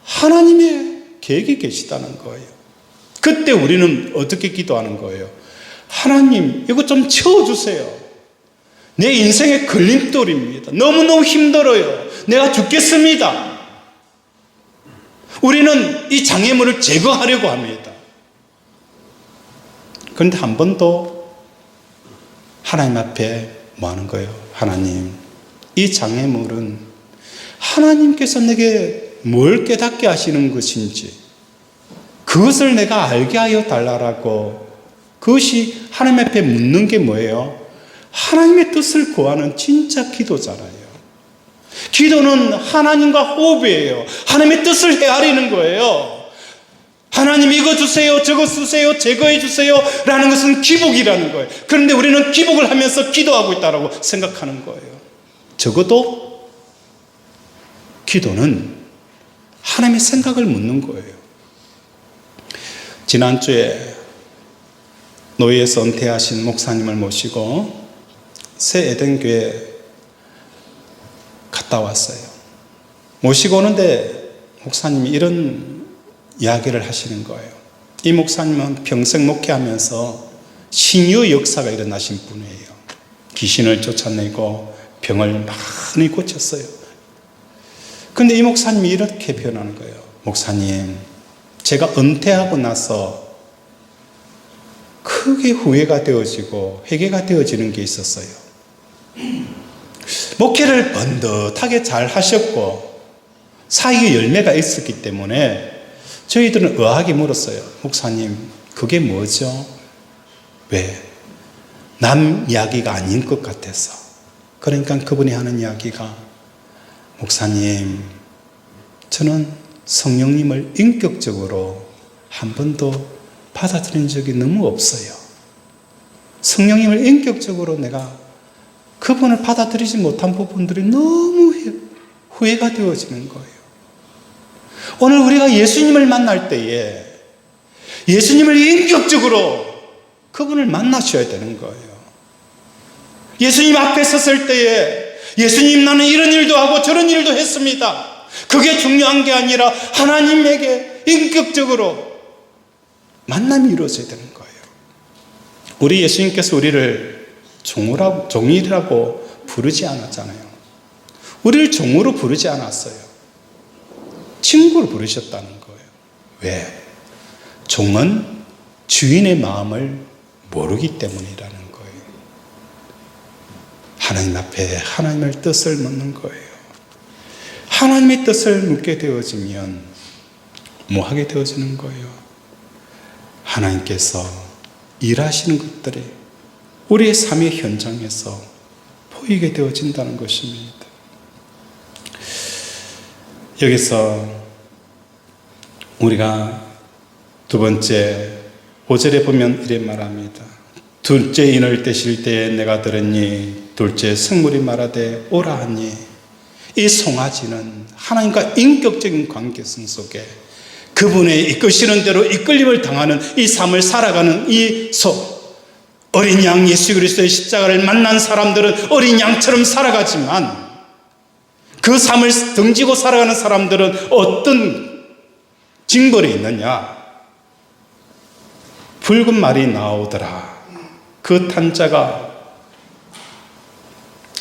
하나님의 계획이 계시다는 거예요. 그때 우리는 어떻게 기도하는 거예요? 하나님, 이거 좀 채워주세요. 내 인생의 걸림돌입니다. 너무너무 힘들어요. 내가 죽겠습니다. 우리는 이 장애물을 제거하려고 합니다. 그런데 한 번도 하나님 앞에 뭐 하는 거예요? 하나님, 이 장애물은 하나님께서 내게 뭘 깨닫게 하시는 것인지 그것을 내가 알게 하여 달라고, 그것이 하나님 앞에 묻는 게 뭐예요? 하나님의 뜻을 구하는 진짜 기도잖아요. 기도는 하나님과 호흡이에요. 하나님의 뜻을 헤아리는 거예요. 하나님 이거 주세요, 저거 주세요, 제거해 주세요 라는 것은 기복이라는 거예요. 그런데 우리는 기복을 하면서 기도하고 있다고 생각하는 거예요. 적어도 기도는 하나님의 생각을 묻는 거예요. 지난주에 노예에서 은퇴하신 목사님을 모시고 새 에덴교회 갔다 왔어요. 모시고 오는데 목사님이 이런 이야기를 하시는 거예요. 이 목사님은 평생 목회하면서 신유 역사가 일어나신 분이에요. 귀신을 쫓아내고 병을 많이 고쳤어요. 그런데 이 목사님이 이렇게 표현하는 거예요. 목사님, 제가 은퇴하고 나서 크게 후회가 되어지고 회개가 되어지는 게 있었어요. 목회를 번듯하게 잘 하셨고 사역의 열매가 있었기 때문에 저희들은 의아하게 물었어요. 목사님, 그게 뭐죠? 왜? 남 이야기가 아닌 것 같아서. 그러니까 그분이 하는 이야기가, 목사님, 저는 성령님을 인격적으로 한 번도 받아들인 적이 너무 없어요. 성령님을 인격적으로 내가 그분을 받아들이지 못한 부분들이 너무 후회가 되어지는 거예요. 오늘 우리가 예수님을 만날 때에 예수님을 인격적으로 그분을 만나셔야 되는 거예요. 예수님 앞에 섰을 때에 예수님, 나는 이런 일도 하고 저런 일도 했습니다. 그게 중요한 게 아니라 하나님에게 인격적으로 만남이 이루어져야 되는 거예요. 우리 예수님께서 우리를 종이라고 부르지 않았잖아요. 우리를 종으로 부르지 않았어요. 친구로 부르셨다는 거예요. 왜? 종은 주인의 마음을 모르기 때문이라는 거예요. 하나님 앞에 하나님의 뜻을 묻는 거예요. 하나님의 뜻을 묻게 되어지면 뭐 하게 되어지는 거예요? 하나님께서 일하시는 것들이 우리의 삶의 현장에서 보이게 되어진다는 것입니다. 여기서 우리가 두 번째 5절에 보면 이래 말합니다. 둘째 인을 떼실 때에 내가 들으니 둘째 성물이 말하되 오라 하니, 이 송아지는 하나님과 인격적인 관계성 속에 그분의 이끄시는 대로 이끌림을 당하는 이 삶을 살아가는 이 어린 양 예수 그리스도의 십자가를 만난 사람들은 어린 양처럼 살아가지만 그 삶을 등지고 살아가는 사람들은 어떤 징벌이 있느냐? 붉은 말이 나오더라. 그 탄자가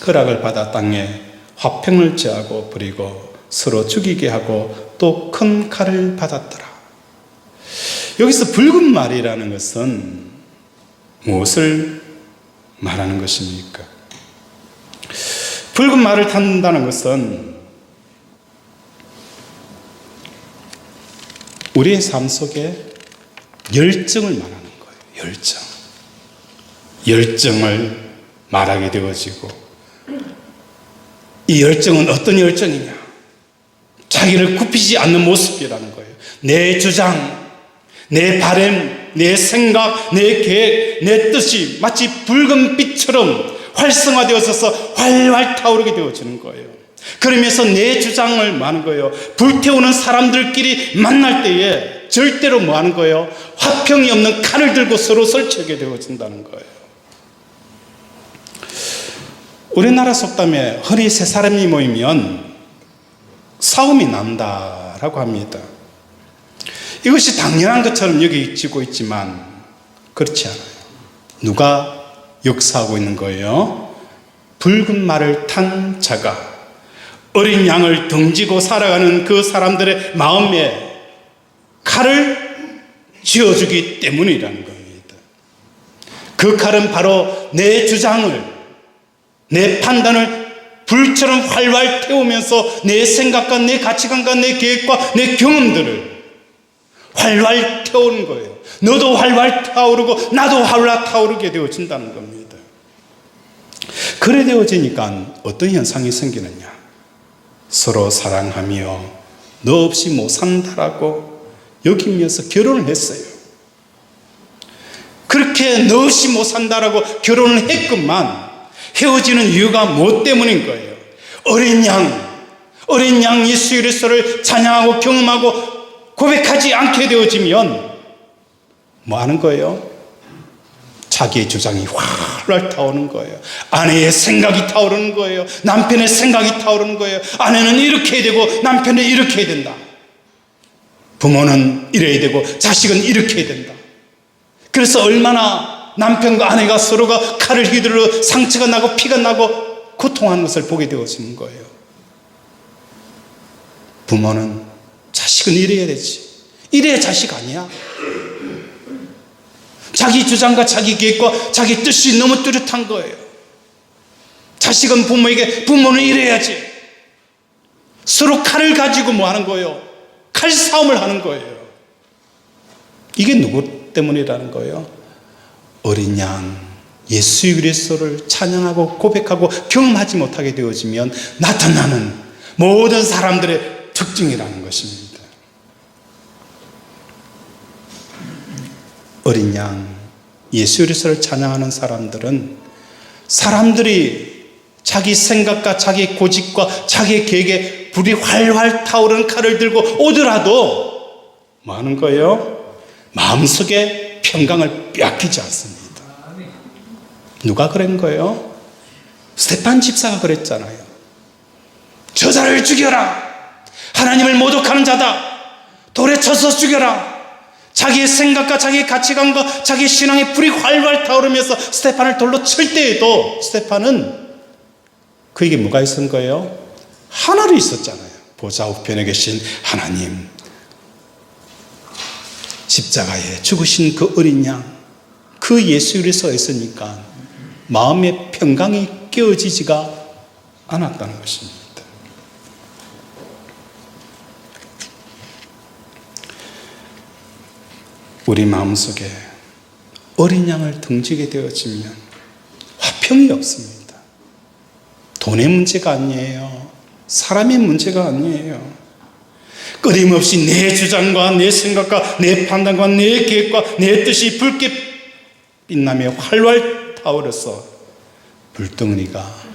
허락을 받아 땅에 화평을 제하고 부리고 서로 죽이게 하고 또 큰 칼을 받았더라. 여기서 붉은 말이라는 것은 무엇을 말하는 것입니까? 붉은 말을 탄다는 것은 우리의 삶 속에 열정을 말하는 거예요. 열정을 말하게 되어지고, 이 열정은 어떤 열정이냐? 자기를 굽히지 않는 모습이라는 거예요. 내 주장, 내 바람, 내 생각, 내 계획, 내 뜻이 마치 붉은 빛처럼 활성화되어서 활활 타오르게 되어지는 거예요. 그러면서 내 주장을 뭐 하는 거예요? 불태우는 사람들끼리 만날 때에 절대로 뭐 하는 거예요? 화평이 없는 칼을 들고 서로 설치하게 되어진다는 거예요. 우리나라 속담에 허리 세 사람이 모이면 싸움이 난다라고 합니다. 이것이 당연한 것처럼 여기지고 있지만 그렇지 않아요. 누가 역사하고 있는 거예요? 붉은 말을 탄 자가 어린 양을 등지고 살아가는 그 사람들의 마음에 칼을 쥐어주기 때문이라는 겁니다. 그 칼은 바로 내 주장을, 내 판단을 불처럼 활활 태우면서 내 생각과 내 가치관과 내 계획과 내 경험들을 활활 태우는 거예요. 너도 활활 타오르고 나도 활활 타오르게 되어진다는 겁니다. 그래 되어지니까 어떤 현상이 생기느냐? 서로 사랑하며 너 없이 못 산다라고 여기면서 결혼을 했어요. 그렇게 너 없이 못 산다라고 결혼을 했건만 헤어지는 이유가 무엇 때문인 거예요? 어린 양 예수 그리스도를 찬양하고 경험하고 고백하지 않게 되어지면 뭐 하는 거예요? 자기의 주장이 활활 타오르는 거예요. 아내의 생각이 타오르는 거예요. 남편의 생각이 타오르는 거예요. 아내는 이렇게 해야 되고 남편은 이렇게 해야 된다. 부모는 이래야 되고 자식은 이렇게 해야 된다. 그래서 얼마나 남편과 아내가 서로가 칼을 휘두르 상처가 나고 피가 나고 고통하는 것을 보게 되어지는 거예요. 부모는 자식은 이래야 되지. 이래야 자식 아니야. 자기 주장과 자기 계획과 자기 뜻이 너무 뚜렷한 거예요. 자식은 부모에게 부모는 이래야지. 서로 칼을 가지고 뭐 하는 거예요? 칼싸움을 하는 거예요. 이게 누구 때문이라는 거예요? 어린 양 예수 그리스도를 찬양하고 고백하고 경험하지 못하게 되어지면 나타나는 모든 사람들의 특징이라는 것입니다. 어린 양 예수 그리스도를 찬양하는 사람들은 사람들이 자기 생각과 자기 고집과 자기 계획에 불이 활활 타오르는 칼을 들고 오더라도 뭐 하는 거예요? 마음속에 평강을 빼앗기지 않습니다. 누가 그런 거예요? 스테판 집사가 그랬잖아요. 저자를 죽여라. 하나님을 모독하는 자다. 돌에 쳐서 죽여라. 자기의 생각과 자기의 가치관과 자기의 신앙의 불이 활활 타오르면서 스테판을 돌로 칠 때에도 스테판은 그에게 뭐가 있었던 거예요? 하나로 있었잖아요. 보좌 우편에 계신 하나님, 십자가에 죽으신 그 어린 양, 그 예수 그리스도가 있으니까 마음의 평강이 깨어지지가 않았다는 것입니다. 우리 마음속에 어린 양을 등지게 되어지면 화평이 없습니다. 돈의 문제가 아니에요. 사람의 문제가 아니에요. 끊임없이 내 주장과 내 생각과 내 판단과 내 계획과 내 뜻이 붉게 빛나며 활활 타오르서 불덩어리가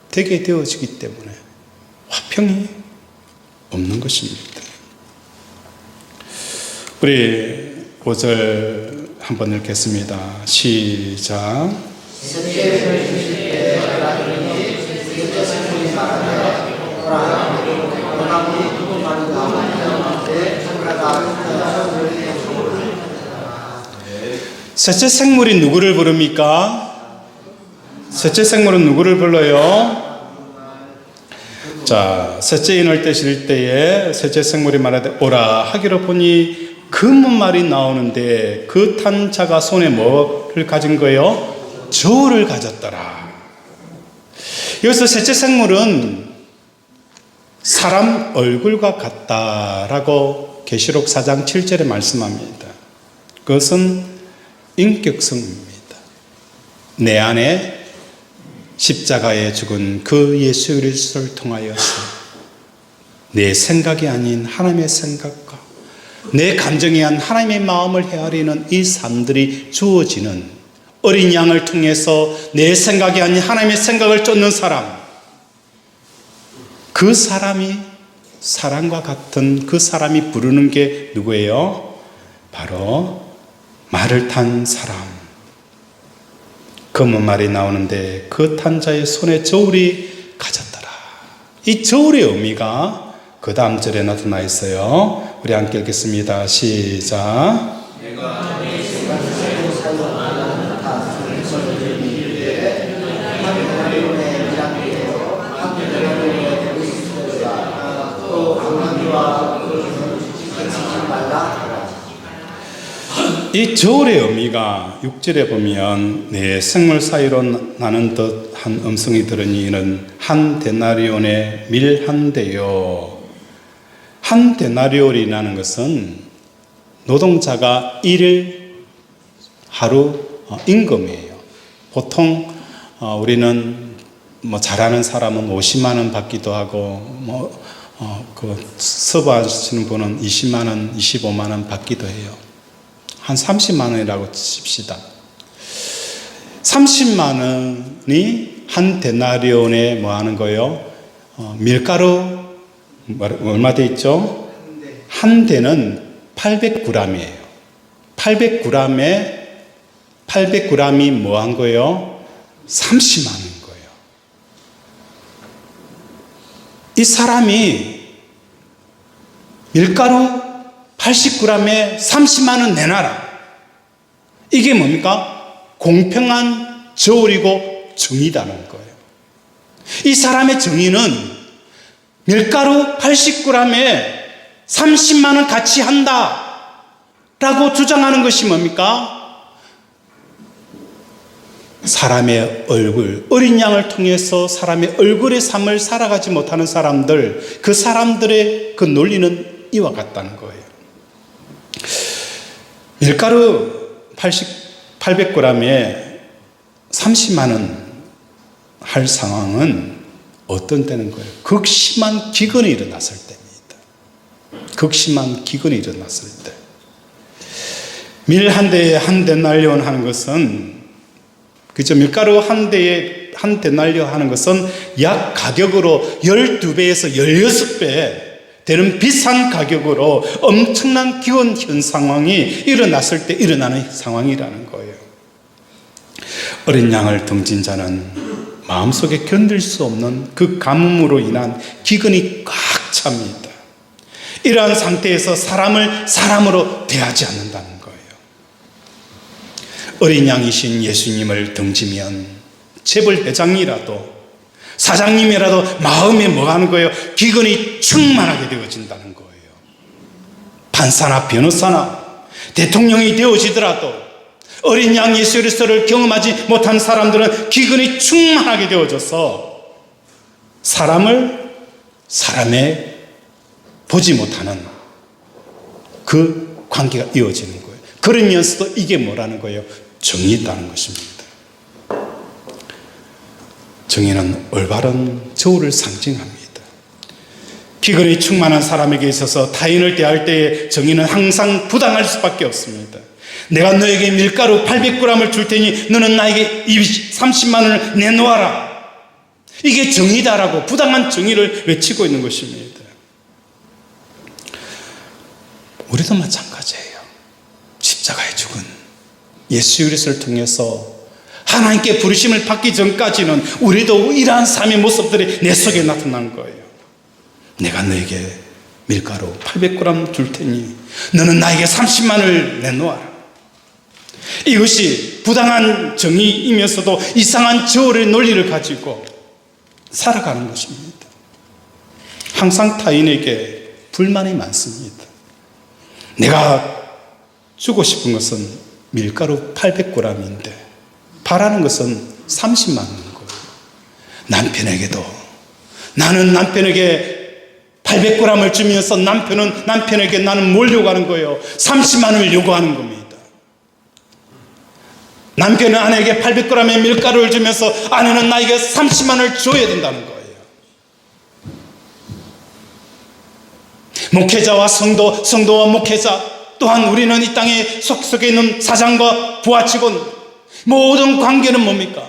되게 되어지기 때문에 화평이 없는 것입니다. 우리 5절 한번 읽겠습니다. 시작. 셋째 생물이 누구를 부릅니까? 셋째 생물은 누구를 불러요? 자, 셋째인을 떼실 때에 셋째 생물이 말하되 오라 하기로 보니 금은 말이 나오는데 그 탄 자가 손에 뭐를 가진 거예요? 저울을 가졌더라. 여기서 셋째 생물은 사람 얼굴과 같다라고 계시록 4장 7절에 말씀합니다. 그것은 인격성입니다. 내 안에 십자가에 죽은 그 예수 그리스도를 통하여서 내 생각이 아닌 하나님의 생각과 내 감정이 아닌 하나님의 마음을 헤아리는 이 삶들이 주어지는 어린 양을 통해서 내 생각이 아닌 하나님의 생각을 쫓는 사람, 그 사람이 사람과 같은 그 사람이 부르는 게 누구예요? 바로 말을 탄 사람. 검은 말이 나오는데 그 탄 자의 손에 저울이 가졌더라. 이 저울의 의미가 그 다음 절에 나타나 있어요. 우리 함께 읽겠습니다. 시작. 이 저울의 의미가 6절에 보면 내 생물 사이로 나는 듯한 음성이 들으니 이는 한 데나리온의 밀 한 대요. 한 데나리온이라는 것은 노동자가 일일 하루 임금이에요. 보통 우리는 뭐 잘하는 사람은 50만 원 받기도 하고 그 서버하시는 분은 20만 원, 25만 원 받기도 해요. 한 30만 원이라고 칩시다. 30만 원이 한 데나리온에 뭐 하는 거예요? 밀가루 얼마 돼 있죠? 한 대는 800g이에요. 800g이 뭐 한 거예요? 30만 원인 거예요. 이 사람이 밀가루 80g에 30만 원 내놔라. 이게 뭡니까? 공평한 저울이고 정의다는 거예요. 이 사람의 정의는 밀가루 80g에 30만 원 같이 한다 라고 주장하는 것이 뭡니까? 사람의 얼굴, 어린 양을 통해서 사람의 얼굴의 삶을 살아가지 못하는 사람들, 그 사람들의 그 논리는 이와 같다는 거예요. 밀가루 800g에 30만 원 할 상황은 어떤 때는 거예요? 극심한 기근이 일어났을 때입니다. 극심한 기근이 일어났을 때. 밀 한 대에 한 데날리온 하는 것은, 그죠? 밀가루 한 대에 한 데날리온 하는 것은 약 가격으로 12배에서 16배 되는 비싼 가격으로 엄청난 기원 현 상황이 일어났을 때 일어나는 상황이라는 거예요. 어린 양을 등진 자는 마음속에 견딜 수 없는 그 가뭄으로 인한 기근이 꽉 찹니다. 이러한 상태에서 사람을 사람으로 대하지 않는다는 거예요. 어린 양이신 예수님을 등지면 재벌 회장이라도 사장님이라도 마음에 뭐 하는 거예요? 기근이 충만하게 되어진다는 거예요. 판사나 변호사나 대통령이 되어지더라도 어린 양 예수 그리스도를 경험하지 못한 사람들은 기근이 충만하게 되어져서 사람에 보지 못하는 그 관계가 이어지는 거예요. 그러면서도 이게 뭐라는 거예요? 정의있다는 것입니다. 정의는 올바른 저울을 상징합니다. 기근이 충만한 사람에게 있어서 타인을 대할 때의 정의는 항상 부당할 수밖에 없습니다. 내가 너에게 밀가루 800g을 줄 테니 너는 나에게 30만 원을 내놓아라. 이게 정의다라고 부당한 정의를 외치고 있는 것입니다. 우리도 마찬가지예요. 십자가에 죽은 예수 그리스도를 통해서 하나님께 부르심을 받기 전까지는 우리도 이러한 삶의 모습들이 내 속에 나타나는 거예요. 내가 너에게 밀가루 800g 줄 테니 너는 나에게 30만 원을 내놓아라. 이것이 부당한 정의이면서도 이상한 저울의 논리를 가지고 살아가는 것입니다. 항상 타인에게 불만이 많습니다. 내가 주고 싶은 것은 밀가루 800g인데 바라는 것은 30만 원인 거예요. 남편에게도 나는 남편에게 800g을 주면서 남편에게 나는 뭘 요구하는 거예요? 30만 원을 요구하는 겁니다. 남편은 아내에게 800g의 밀가루를 주면서 아내는 나에게 30만 원을 줘야 된다는 거예요. 목회자와 성도와 목회자, 또한 우리는 이 땅에 속속에 있는 사장과 부하 직원, 모든 관계는 뭡니까?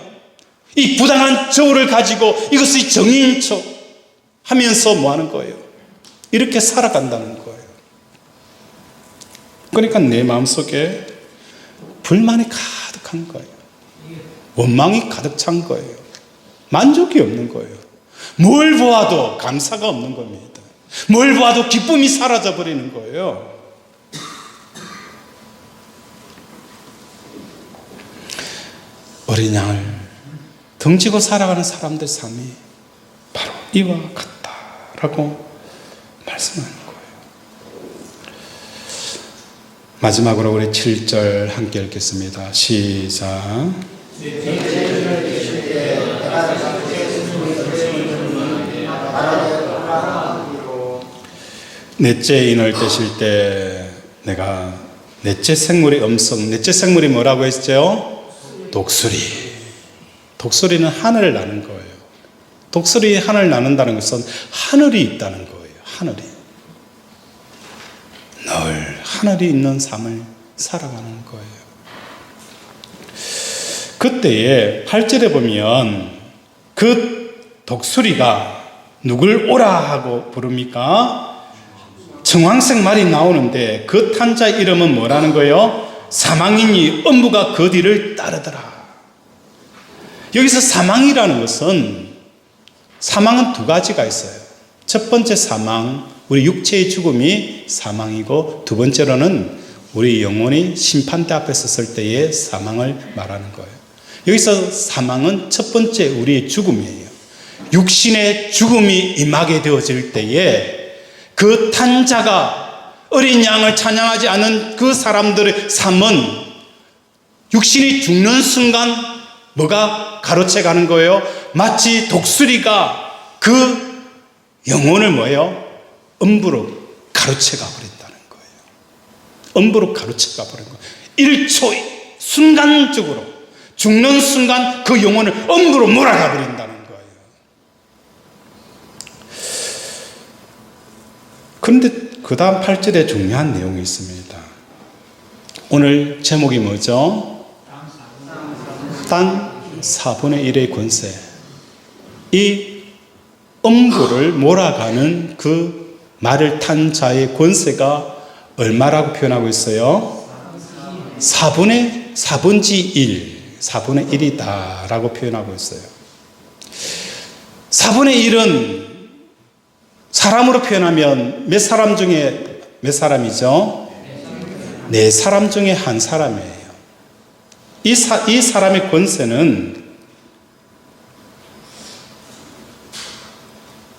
이 부당한 저울을 가지고 이것이 정의인 척 하면서 뭐 하는 거예요? 이렇게 살아간다는 거예요. 그러니까 내 마음속에 불만이 가득한 거예요. 원망이 가득 찬 거예요. 만족이 없는 거예요. 뭘 보아도 감사가 없는 겁니다. 뭘 보아도 기쁨이 사라져 버리는 거예요. 어린 양을 덩치고 살아가는 사람들 삶이 바로 이와 같다라고 말씀하는 거예요. 마지막으로 우리 7절 함께 읽겠습니다. 시작. 넷째 인을 떼실 때 내가 넷째 생물의 음성, 넷째 생물이 뭐라고 했죠? 독수리. 독수리는 하늘을 나는 거예요. 독수리 하늘을 나는다는 것은 하늘이 있다는 거예요. 하늘이. 늘 하늘이 있는 삶을 살아가는 거예요. 그때에 8절에 보면 그 독수리가 누굴 오라 하고 부릅니까? 정황색 말이 나오는데 그 탄자 이름은 뭐라는 거예요? 사망이니 음부가 그 뒤를 따르더라. 여기서 사망이라는 것은 사망은 두 가지가 있어요. 첫 번째 사망, 우리 육체의 죽음이 사망이고 두 번째로는 우리 영혼이 심판대 앞에 섰을 때의 사망을 말하는 거예요. 여기서 사망은 첫 번째 우리의 죽음이에요. 육신의 죽음이 임하게 되어질 때에 그 탄자가 어린 양을 찬양하지 않은 그 사람들의 삶은 육신이 죽는 순간 뭐가 가로채 가는 거예요? 마치 독수리가 그 영혼을 뭐예요? 음부로 가로채 가버린다는 거예요. 음부로 가로채 가버린 거예요. 1초 순간적으로 죽는 순간 그 영혼을 음부로 몰아가 버린다는 거예요. 그런데 그 다음 8절에 중요한 내용이 있습니다. 오늘 제목이 뭐죠? 땅 4분의 1의 권세. 이 음부를 몰아가는 그 말을 탄 자의 권세가 얼마라고 표현하고 있어요? 4분의 1, 4분의 1이다 라고 표현하고 있어요. 4분의 1은 사람으로 표현하면 몇 사람 중에 몇 사람이죠? 네 사람 중에 한 사람이에요. 이 사람의 권세는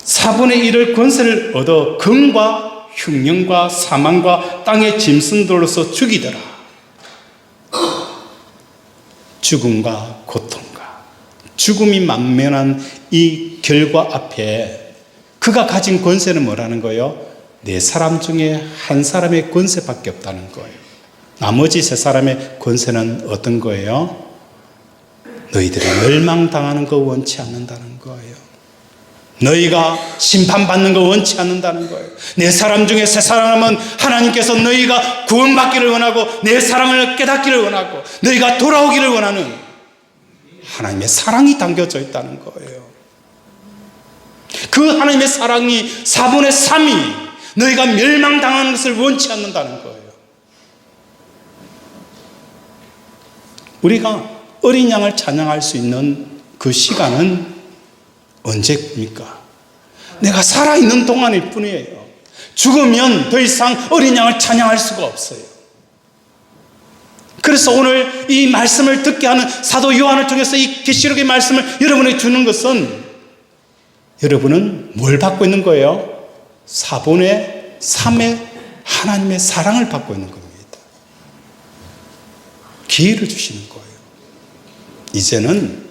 4분의 1의 권세를 얻어 금과 흉년과 사망과 땅의 짐승들로서 죽이더라. 죽음과 고통과 죽음이 만면한 이 결과 앞에 그가 가진 권세는 뭐라는 거예요? 네 사람 중에 한 사람의 권세밖에 없다는 거예요. 나머지 세 사람의 권세는 어떤 거예요? 너희들이 멸망당하는 거 원치 않는다는 거예요. 너희가 심판받는 거 원치 않는다는 거예요. 네 사람 중에 세 사람은 하나님께서 너희가 구원받기를 원하고 내 사랑을 깨닫기를 원하고 너희가 돌아오기를 원하는 하나님의 사랑이 담겨져 있다는 거예요. 그 하나님의 사랑이 4분의 3이 너희가 멸망당하는 것을 원치 않는다는 거예요. 우리가 어린 양을 찬양할 수 있는 그 시간은 언제입니까? 내가 살아있는 동안일 뿐이에요. 죽으면 더 이상 어린 양을 찬양할 수가 없어요. 그래서 오늘 이 말씀을 듣게 하는 사도 요한을 통해서 이 계시록의 말씀을 여러분에게 주는 것은 여러분은 뭘 받고 있는 거예요? 4분의 3의 하나님의 사랑을 받고 있는 겁니다. 기회를 주시는 거예요. 이제는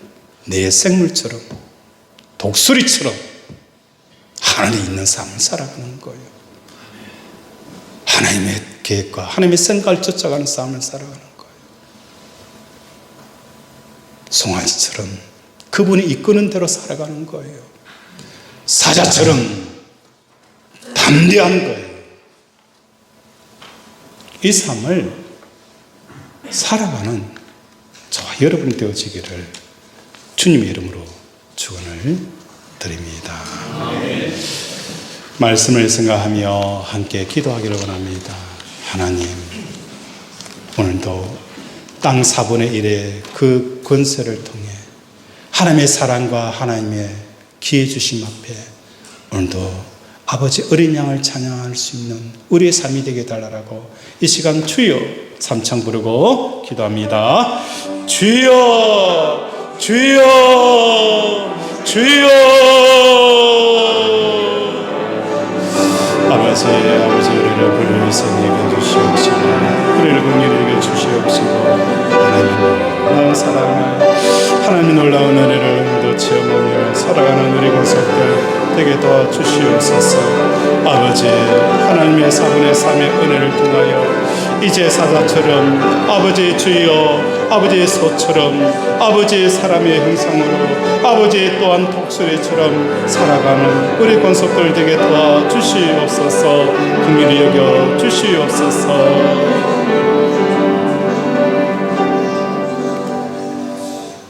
내 생물처럼 독수리처럼 하늘에 있는 삶을 살아가는 거예요. 하나님의 계획과 하나님의 생각을 쫓아가는 삶을 살아가는 거예요. 송아지처럼 그분이 이끄는 대로 살아가는 거예요. 사자처럼 담대한 거예요. 이 삶을 살아가는 저와 여러분이 되어지기를 주님의 이름으로 축원을 드립니다. 말씀을 생각하며 함께 기도하기를 원합니다. 하나님, 오늘도 땅 4분의 1의 그 권세를 통해 하나님의 사랑과 하나님의 기회 주심 앞에 오늘도 아버지 어린 양을 찬양할 수 있는 우리의 삶이 되게 달라라고 이 시간 주여 삼창 부르고 기도합니다. 주여, 주여, 주여. 아버지 우리를 불러서 내게 주시옵시고 우리를 긍휼히 여겨 주시옵시고 하나님의 사랑을 하나님의 놀라운 은혜를 더 체험하며 살아가는 우리 권속들 되게 도와주시옵소서. 아버지 하나님의 4분의 3의 은혜를 통하여 이제 사자처럼 아버지의 주여 아버지의 소처럼 아버지의 사람의 형상으로 아버지 또한 독수리처럼 살아가는 우리 권속들 되게 도와주시옵소서. 긍휼히 여겨 주시옵소서.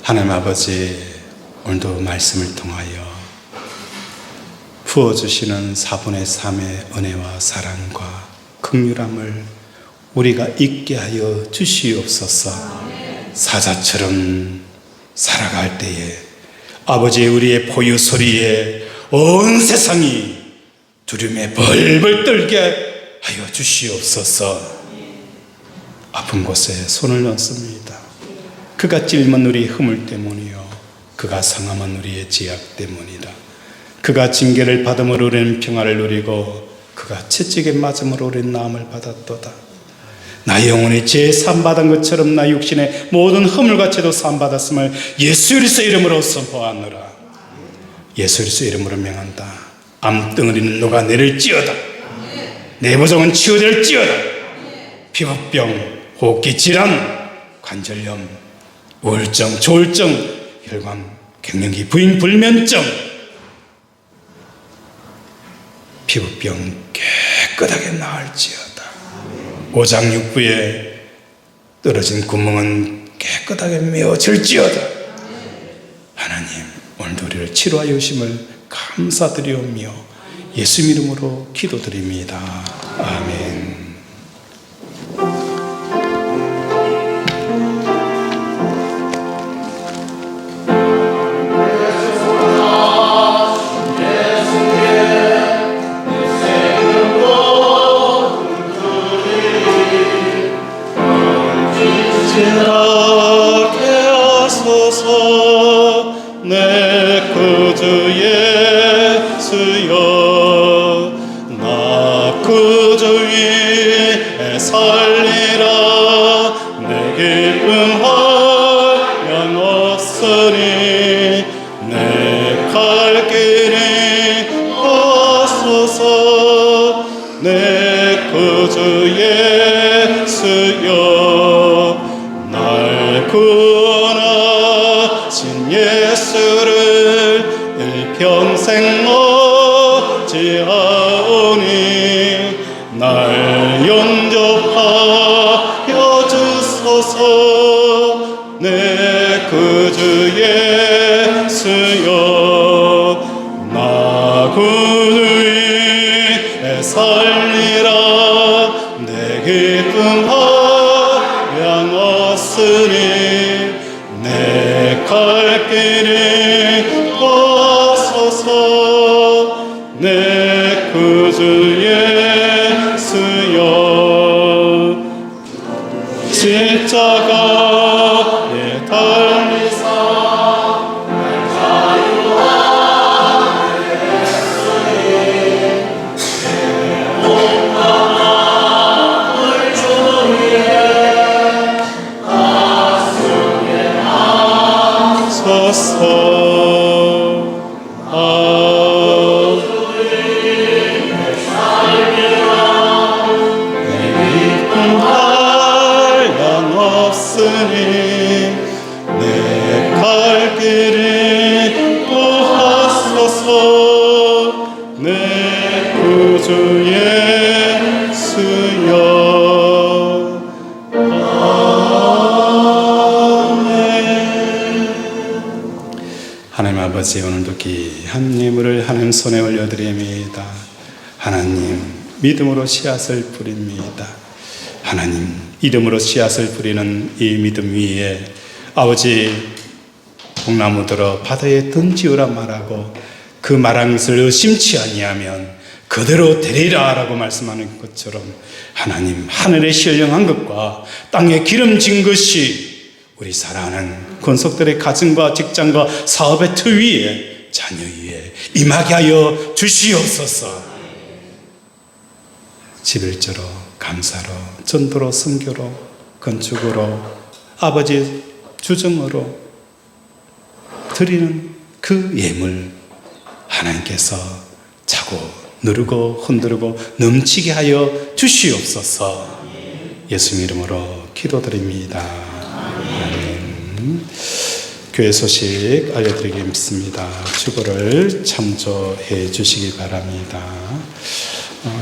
하나님 아버지, 오늘도 말씀을 통하여 부어주시는 4분의 3의 은혜와 사랑과 긍휼함을 우리가 잊게 하여 주시옵소서. 사자처럼 살아갈 때에 아버지 우리의 포유 소리에 온 세상이 두려움에 벌벌 떨게 하여 주시옵소서. 아픈 곳에 손을 넣습니다. 그가 찔문 우리의 허물 때문이요 그가 상함한 우리의 죄악 때문이라. 그가 징계를 받음으로 우리는 평화를 누리고 그가 채찍에 맞음으로 우리는 나음을 받았도다. 나의 영혼이 죄 사함받은 것처럼 나 육신의 모든 허물과 죄도 사함받았음을 예수 그리스도 이름으로 선포하노라. 예수 그리스도 이름으로 명한다. 암덩어리는 녹아내릴지어다. 내 부종은 치유될지어다. 피부병, 호흡기 질환, 관절염, 우울증, 조울증, 혈관, 갱년기, 부인 불면증, 피부병 깨끗하게 나을지어다. 오장육부에 떨어진 구멍은 깨끗하게 메워질지어다. 하나님, 오늘도 우리를 치료하여 주심을 감사드리오며 예수 이름으로 기도드립니다. 아멘. 내 구주 예수여 나 구주 위에 살리라. 내 기쁨하여 없으니 내 갈 길이 없소서. 내 구주 예수여 날 구원하신 예수를 일평생 어찌하오니 날 영접하여 주소서. 내 구주 예수여 나 구주 위에 살리라. 내 기쁨 하양 없으니 내 갈 길이 없소서. 내 구주 예수여 십자가에 달리사 내 갈 길을 도하소서. 내 구주 예수여. 아멘. 하나님 아버지, 오늘도 귀한 예물을 하나님 손에 올려드립니다. 하나님, 믿음으로 씨앗을 뿌립니다. 하나님, 이름으로 씨앗을 뿌리는 이 믿음 위에 아버지 복나무 들어 바다에 던지우라 말하고 그 말한 것을 의심치 아니하면 그대로 되리라 라고 말씀하는 것처럼 하나님, 하늘에 신령한 것과 땅에 기름진 것이 우리 사랑하는 권속들의 가정과 직장과 사업의 터 위에 자녀 위에 임하게 하여 주시옵소서. 11조로 감사로 전도로 선교로 건축으로 아버지 주정으로 드리는 그 예물 하나님께서 차고 누르고 흔들고 넘치게 하여 주시옵소서. 예수 이름으로 기도드립니다. 아멘. 교회 소식 알려드리겠습니다. 주보를 참조해 주시기 바랍니다.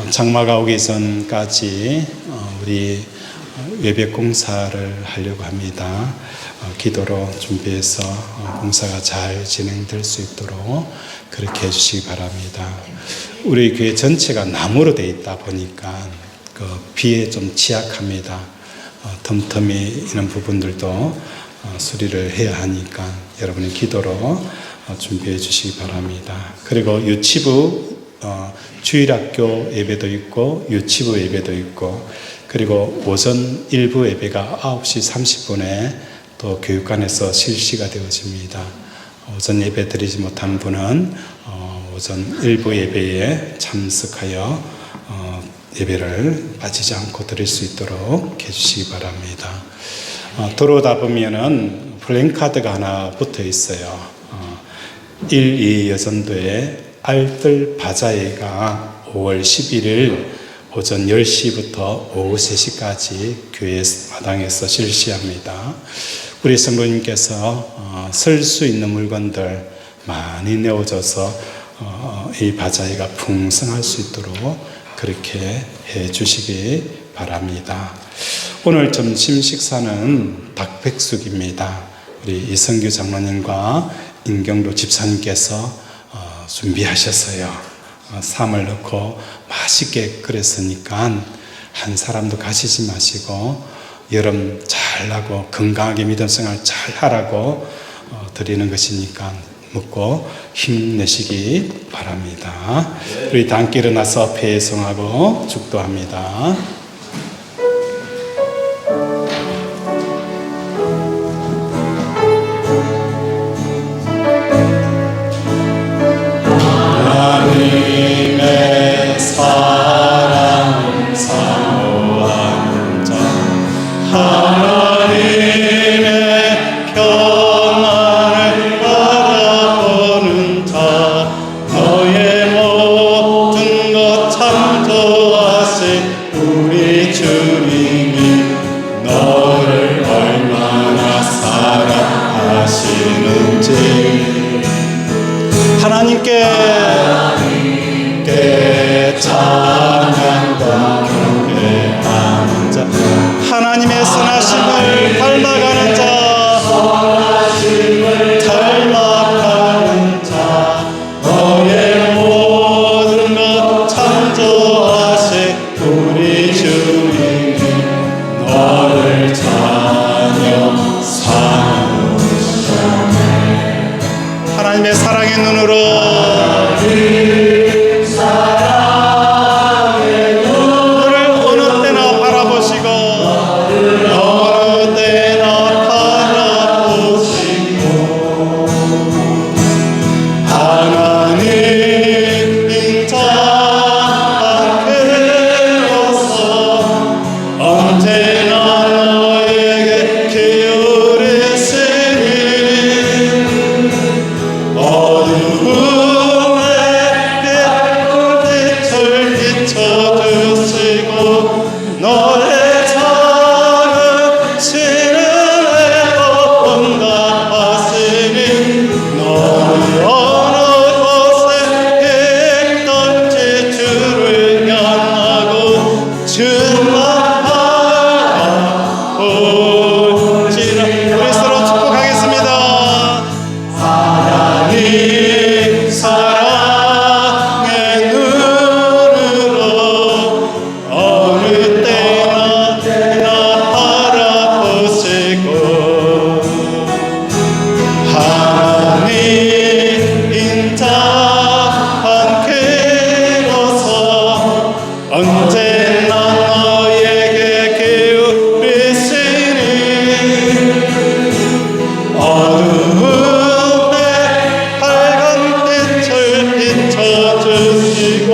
장마가 오기 전까지 우리 외벽 공사를 하려고 합니다. 기도로 준비해서 공사가 잘 진행될 수 있도록 그렇게 해주시기 바랍니다. 우리 교회 전체가 나무로 되어 있다 보니까 그 비에 좀 취약합니다. 텀텀이 있는 부분들도 수리를 해야 하니까 여러분의 기도로 준비해 주시기 바랍니다. 그리고 유치부 주일학교 예배도 있고 유치부 예배도 있고 그리고 오전 일부 예배가 9시 30분에 또 교육관에서 실시가 되어집니다. 오전 예배 드리지 못한 분은 오전 일부 예배에 참석하여 예배를 빠지지 않고 드릴 수 있도록 해주시기 바랍니다. 들어오다 보면은 플랜카드가 하나 붙어 있어요. 1, 2 여전도에 알뜰 바자회가 5월 11일 오전 10시부터 오후 3시까지 교회 마당에서 실시합니다. 우리 성도님께서 쓸 수 있는 물건들 많이 내어줘서 이 바자회가 풍성할 수 있도록 그렇게 해 주시기 바랍니다. 오늘 점심 식사는 닭백숙입니다. 우리 이성규 장로님과 임경로 집사님께서 준비하셨어요. 쌈을 넣고 맛있게 끓였으니까 한 사람도 가시지 마시고 여름 잘 나고 건강하게 믿음 생활 잘 하라고 드리는 것이니까 먹고 힘내시기 바랍니다. 우리 다 함께 일어나서 배송하고 축도합니다. 하나님의 사랑을 사모하는 자, 하나님의 평안을 바라보는 자, 너의 모든 것 참조하신 우리 너의 작은 시름에 응답하시니 너는 어느 곳에 있든지 주를 향하고 주만 바라보지라. 우리 서로 축복하겠습니다. 하나님 사랑의 눈으로 어느 때나 나 바라보시고 하나님 인자한 그로서 언제나 너에게 기울이시니 어둠에 밝은 빛을 비춰주시고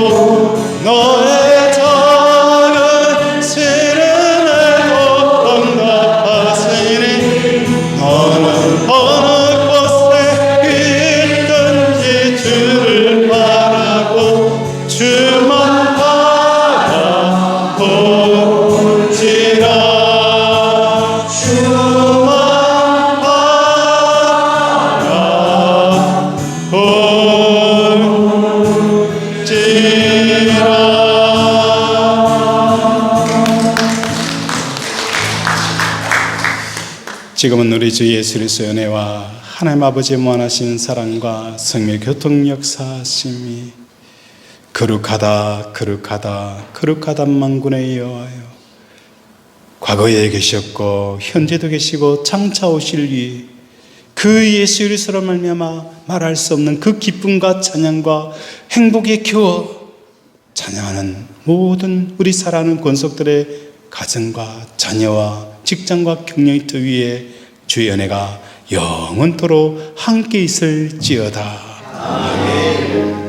너의 작은 시름에도 응답하시니 너는 어느 곳에 있든지 주를 바라고 주만 바라보지라. 주만 지금은 우리 주 예수 그리스도의 은혜와 하나님 아버지의 무한하신 사랑과 성령의 교통 역사하심이 거룩하다 거룩하다 거룩하다 만군의 여호와여, 과거에 계셨고 현재도 계시고 장차 오실 이 그 예수 그리스도로 말미암아 말할 수 없는 그 기쁨과 찬양과 행복에 겨워 찬양하는 모든 우리 사랑하는 권속들의 가정과 자녀와 직장과 경영터 위에 주의 은혜가 영원토록 함께 있을지어다. 아멘.